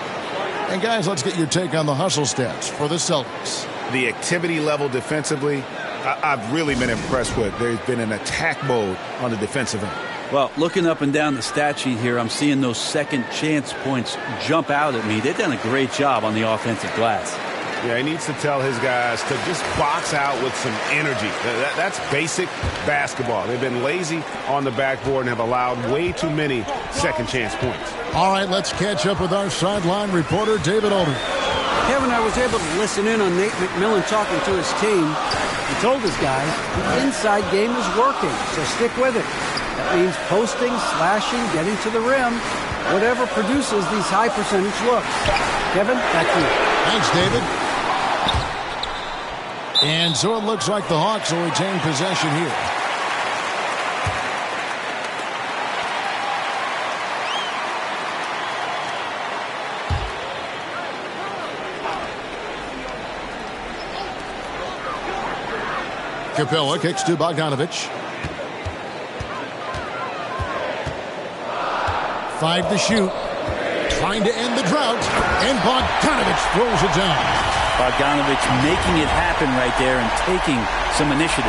And guys, let's get your take on the hustle stats for the Celtics. The activity level defensively, I've really been impressed with. There's been an attack mode on the defensive end. Well, looking up and down the stat sheet here, I'm seeing those second chance points jump out at me. They've done a great job on the offensive glass. Yeah, he needs to tell his guys to just box out with some energy. That's basic basketball. They've been lazy on the backboard and have allowed way too many second chance points. All right, let's catch up with our sideline reporter, David Older. Kevin, I was able to listen in on Nate McMillan talking to his team. He told his guys the inside game is working, so stick with it. That means posting, slashing, getting to the rim, whatever produces these high percentage looks. Kevin, back to you. Thanks, David. And so it looks like the Hawks will retain possession here. Capella kicks to Bogdanovich. 5 to shoot. Trying to end the drought. And Bogdanovich throws it down. Bogdanovich making it happen right there and taking some initiative.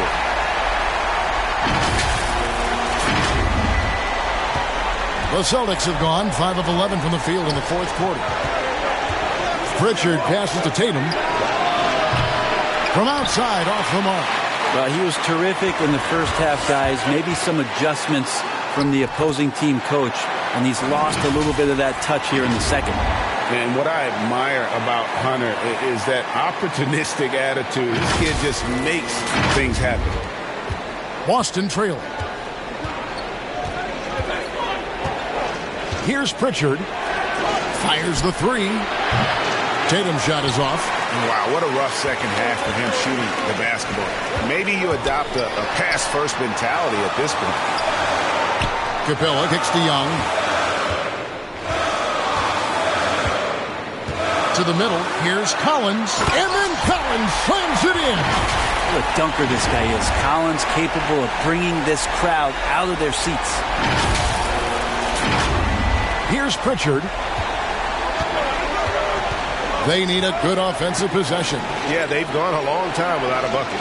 The Celtics have gone 5 of 11 from the field in the fourth quarter. Pritchard passes to Tatum. From outside, off the mark. Well, he was terrific in the first half, guys. Maybe some adjustments from the opposing team coach, and he's lost a little bit of that touch here in the second. And what I admire about Hunter is that opportunistic attitude. This kid just makes things happen. Boston trailing. Here's Pritchard. Fires the three. Tatum's shot is off. Wow, what a rough second half for him shooting the basketball. Maybe you adopt a pass-first mentality at this point. Capella kicks to Young. To the middle. Here's Collins. And then Collins slams it in. What a dunker this guy is. Collins capable of bringing this crowd out of their seats. Here's Pritchard. They need a good offensive possession. Yeah, they've gone a long time without a bucket.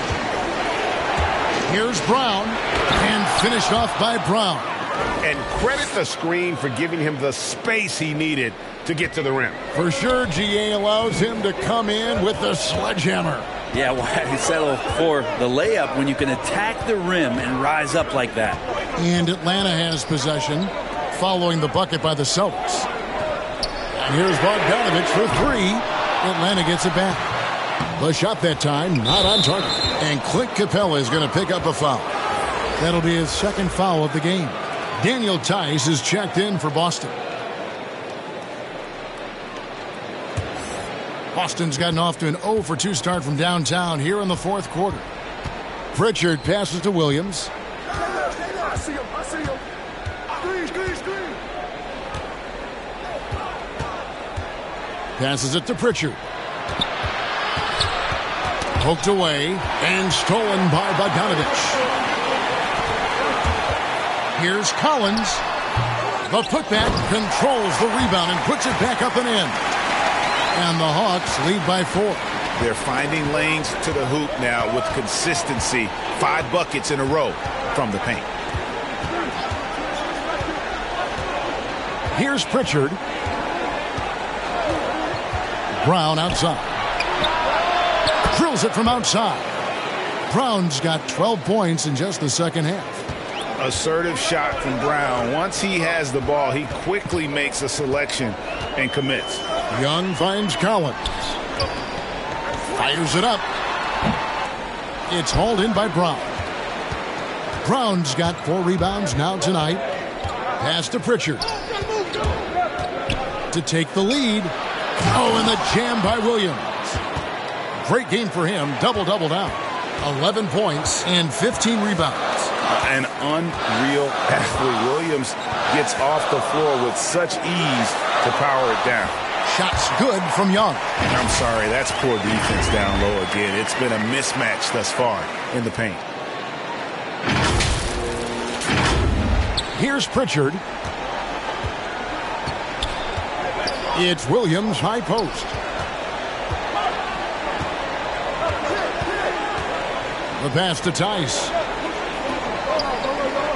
Here's Brown, and finished off by Brown. And credit the screen for giving him the space he needed to get to the rim. For sure, GA allows him to come in with the sledgehammer. Yeah, why settle for the layup when you can attack the rim and rise up like that? And Atlanta has possession following the bucket by the Celtics. And here's Bogdanovich for three. Atlanta gets it back. The shot that time, not on target. And Clint Capella is going to pick up a foul. That'll be his second foul of the game. Daniel Tice is checked in for Boston. Boston's gotten off to an 0 for 2 start from downtown here in the fourth quarter. Pritchard passes to Williams. I see him. Screen. Passes it to Pritchard. Poked away and stolen by Bogdanovich. Here's Collins. The putback controls the rebound and puts it back up and in. And the Hawks lead by 4. They're finding lanes to the hoop now with consistency. 5 buckets in a row from the paint. Here's Pritchard. Brown outside. Drills it from outside. Brown's got 12 points in just the second half. Assertive shot from Brown. Once he has the ball, he quickly makes a selection and commits. Young finds Collins. Fires it up. It's hauled in by Brown. Brown's got 4 rebounds now tonight. Pass to Pritchard. To take the lead. Oh, and the jam by Williams. Great game for him. Double-double down. 11 points and 15 rebounds. An unreal athlete. Williams gets off the floor with such ease to power it down. Shots good from Young. I'm sorry, that's poor defense down low again. It's been a mismatch thus far in the paint. Here's Pritchard. It's Williams, high post. The pass to Tice.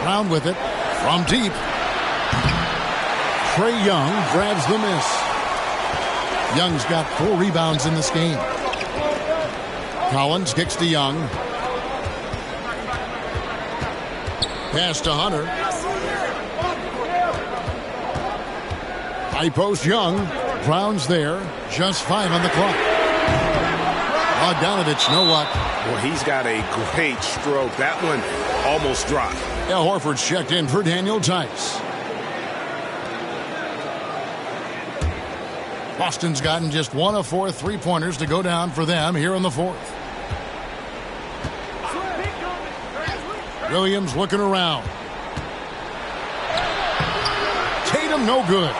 Brown with it from deep. Trae Young grabs the miss. Young's got 4 rebounds in this game. Collins kicks to Young. Pass to Hunter. High post Young. Brown's there. Just 5 on the clock. Bogdanovich, no luck. Well, he's got a great stroke. That one almost dropped. Al Horford's checked in for Daniel Tice. Boston's gotten just 1 of 4 3-pointers to go down for them here in the fourth. Williams looking around. Tatum no good.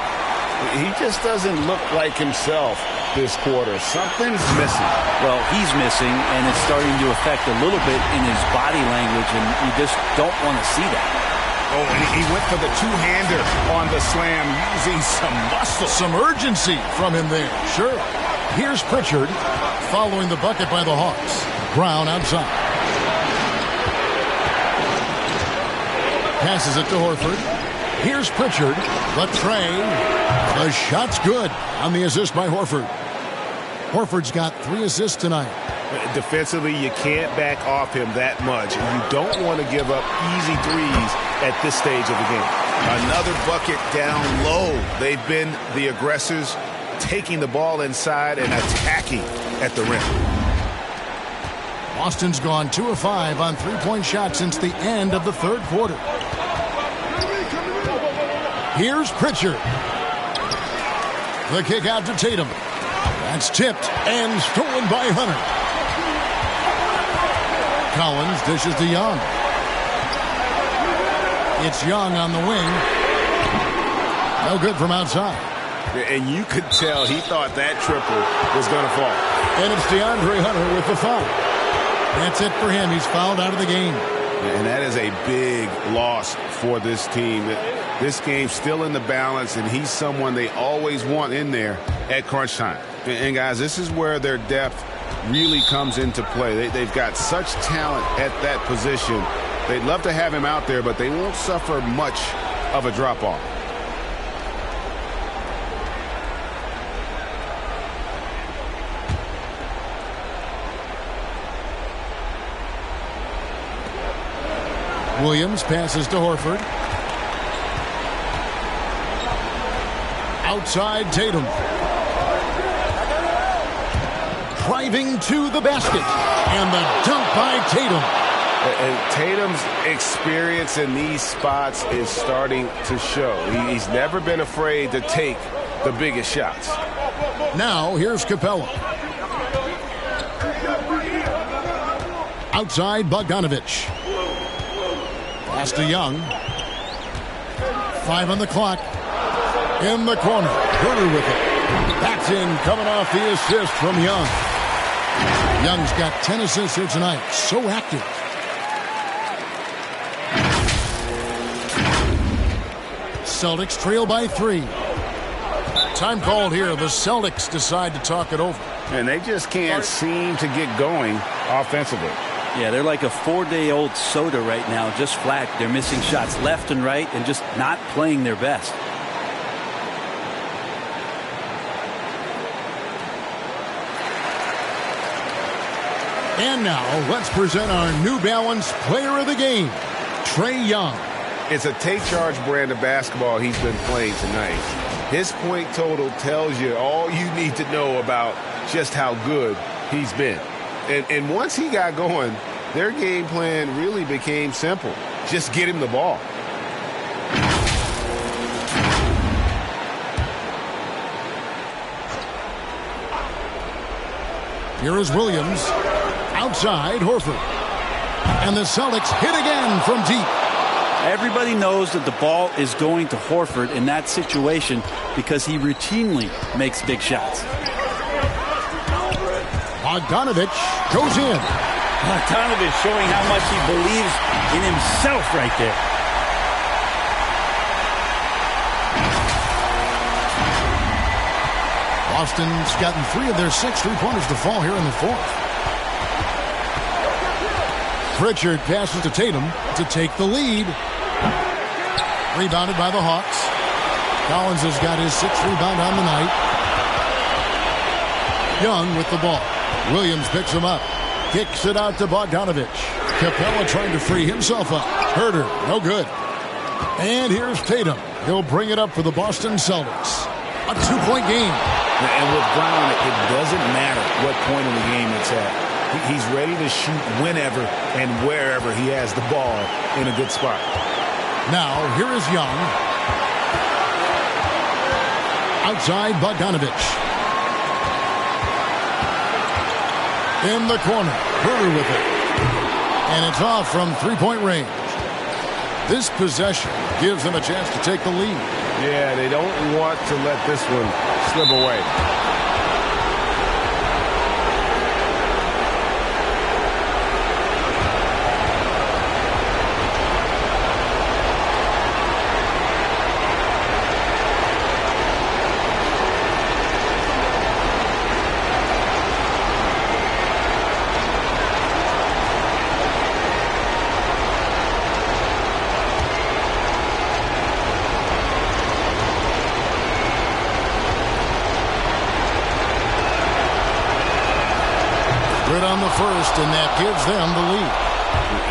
He just doesn't look like himself this quarter. Something's missing. Well, he's missing, and it's starting to affect a little bit in his body language, and you just don't want to see that. Oh, and he went for the two-hander on the slam, using some muscle. Some urgency from him there. Sure. Here's Pritchard following the bucket by the Hawks. Brown outside. Passes it to Horford. Here's Pritchard. The tray. The shot's good on the assist by Horford. Horford's got 3 assists tonight. Defensively, you can't back off him that much. You don't want to give up easy threes at this stage of the game. Another bucket down low. They've been the aggressors, taking the ball inside and attacking at the rim. Boston's gone 2 of 5 on 3-point shots since the end of the third quarter. Here's Pritchard. The kick out to Tatum. That's tipped and stolen by Hunter. Collins dishes to Young. It's Young on the wing. No good from outside. And you could tell he thought that triple was going to fall. And it's DeAndre Hunter with the foul. That's it for him. He's fouled out of the game. And that is a big loss for this team. This game's still in the balance, and he's someone they always want in there at crunch time. And guys, this is where their depth really comes into play. They've got such talent at that position. They'd love to have him out there, but they won't suffer much of a drop-off. Williams passes to Horford. Outside Tatum. Driving to the basket. And the dunk by Tatum. And Tatum's experience in these spots is starting to show. He's never been afraid to take the biggest shots. Now here's Capella. Outside Bogdanovich. Pass to Young. 5 on the clock. In the corner. Herter with it. That's in, coming off the assist from Young. Young's got 10 assists here tonight. So active. Celtics trail by 3. Time called here. The Celtics decide to talk it over. And they just can't seem to get going offensively. Yeah, they're like a 4-day-old soda right now, just flat. They're missing shots left and right and just not playing their best. And now, let's present our New Balance Player of the Game, Trae Young. It's a take-charge brand of basketball he's been playing tonight. His point total tells you all you need to know about just how good he's been. And once he got going, their game plan really became simple. Just get him the ball. Here is Williams. Outside, Horford. And the Celtics hit again from deep. Everybody knows that the ball is going to Horford in that situation because he routinely makes big shots. Bogdanovich goes in. Bogdanovich showing how much he believes in himself right there. Boston's gotten 3 of their 6 3-pointers to fall here in the 4th. Pritchard passes to Tatum to take the lead. Rebounded by the Hawks. Collins has got his 6th rebound on the night. Young with the ball. Williams picks him up. Kicks it out to Bogdanovich. Capella trying to free himself up. Herter, no good. And here's Tatum. He'll bring it up for the Boston Celtics. A 2-point game. And with Brown, it doesn't matter what point in the game it's at. He's ready to shoot whenever and wherever he has the ball in a good spot. Now, here is Young. Outside Bogdanovich. In the corner. Herter with it. And it's off from 3-point range. This possession gives them a chance to take the lead. Yeah, they don't want to let this one slip away. On the first, and that gives them the lead.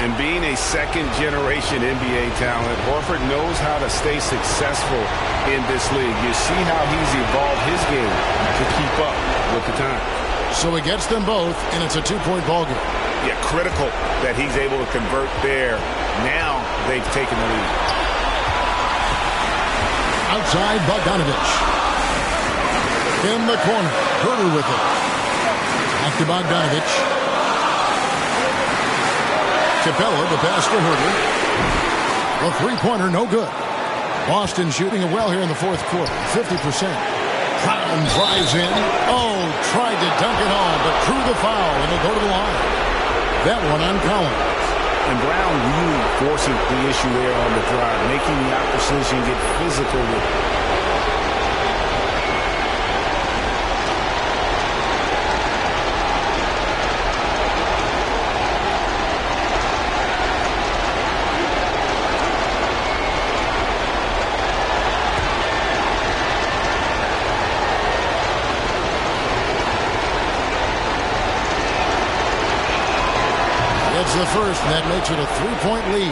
And being a second-generation NBA talent, Horford knows how to stay successful in this league. You see how he's evolved his game to keep up with the time. So it gets them both, and it's a 2-point ball game. Yeah, critical that he's able to convert there. Now they've taken the lead. Outside Bogdanovich. In the corner. Herter with it. Back to Bogdanovich. Capella, the pass to Herter. The 3-pointer, no good. Boston shooting it well here in the 4th quarter, 50%. Brown drives in. Oh, tried to dunk it home, but drew the foul, and he'll go to the line. That one on Collins. And Brown really forcing the issue there on the drive, making the opposition get physical with it. It's the first, and that makes it a 3-point lead.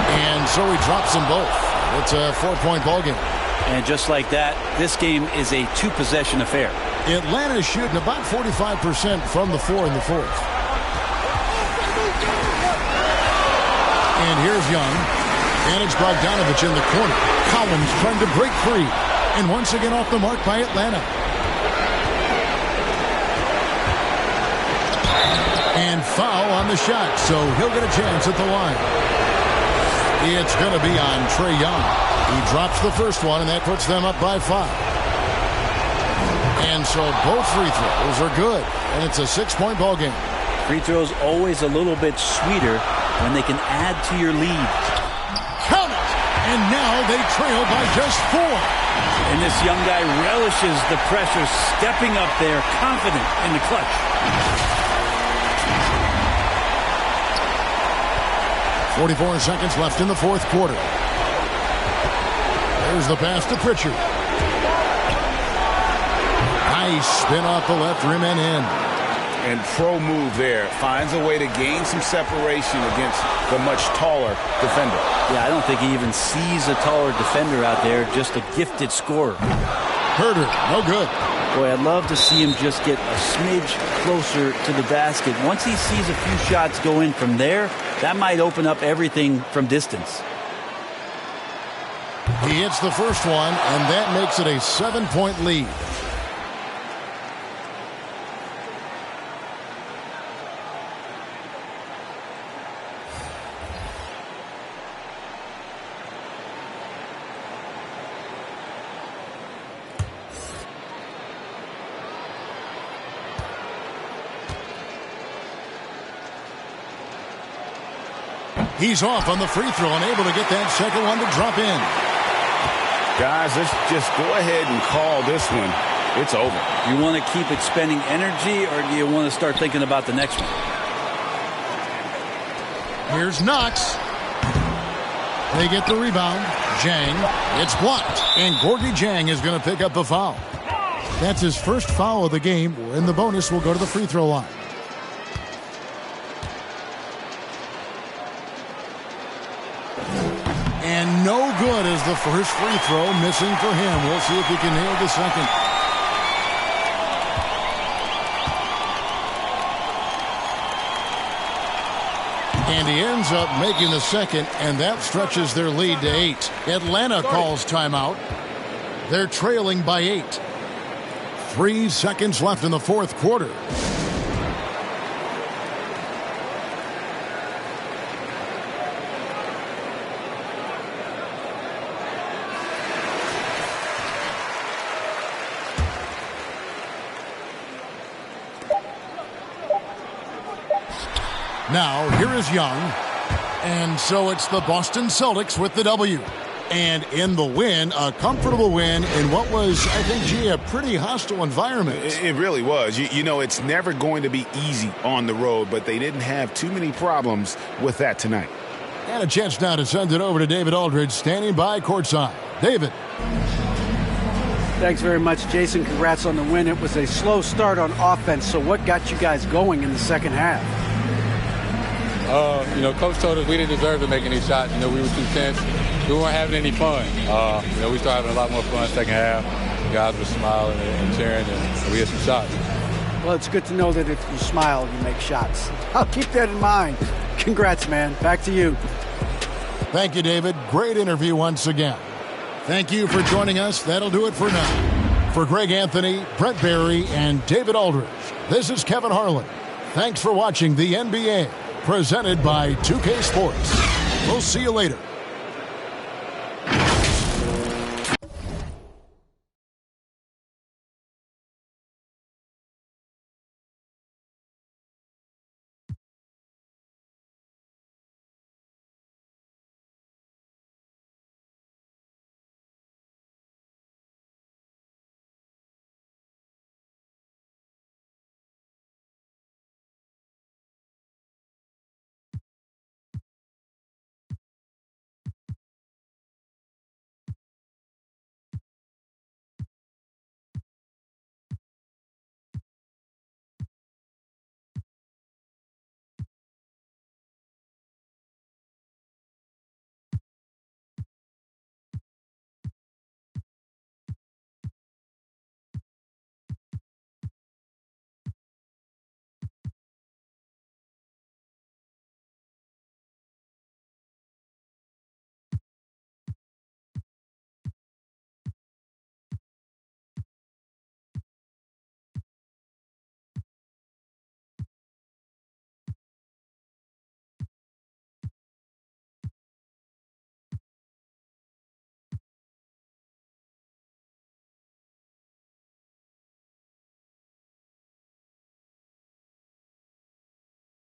And so he drops them both. It's a 4-point ball game. And just like that, this game is a two-possession affair. Atlanta's shooting about 45% from the floor in the fourth. And here's Young. And it's Bogdanovich in the corner. Collins trying to break free. And once again off the mark by Atlanta. And foul on the shot, so he'll get a chance at the line. It's going to be on Trae Young. He drops the first one, and that puts them up by 5. And so both free throws are good, and it's a 6-point ball game. Free throws always a little bit sweeter when they can add to your lead. Count it! And now they trail by just 4. And this young guy relishes the pressure, stepping up there, confident in the clutch. 44 seconds left in the fourth quarter. There's the pass to Pritchard. Nice spin off the left rim and in. And pro move there. Finds a way to gain some separation against the much taller defender. Yeah, I don't think he even sees a taller defender out there, just a gifted scorer. Herder, no good. Boy, I'd love to see him just get a smidge closer to the basket. Once he sees a few shots go in from there, that might open up everything from distance. He hits the first one, and that makes it a 7-point lead. He's off on the free throw and able to get that second one to drop in. Guys, let's just go ahead and call this one. It's over. You want to keep expending energy, or do you want to start thinking about the next one? Here's Knox. They get the rebound. Jang. It's blocked. And Gorgie Jang is going to pick up the foul. That's his first foul of the game. And the bonus will go to the free throw line. And no good as the first free throw, missing for him. We'll see if he can nail the second. And he ends up making the second, and that stretches their lead to 8. Atlanta calls timeout. They're trailing by 8. 3 seconds left in the fourth quarter. Now, here is Young. And so it's the Boston Celtics with the W. And in the win, a comfortable win in what was, I think, a pretty hostile environment. It really was. You know, it's never going to be easy on the road, but they didn't have too many problems with that tonight. And a chance now to send it over to David Aldridge, standing by courtside. David. Thanks very much, Jason. Congrats on the win. It was a slow start on offense, so what got you guys going in the second half? Coach told us we didn't deserve to make any shots. We were too tense. We weren't having any fun. We started having a lot more fun second half. Guys were smiling and cheering, and we had some shots. Well, it's good to know that if you smile, you make shots. I'll keep that in mind. Congrats, man. Back to you. Thank you, David. Great interview once again. Thank you for joining us. That'll do it for now. For Greg Anthony, Brent Barry, and David Aldridge, this is Kevin Harlan. Thanks for watching the NBA, presented by 2K Sports. We'll see you later.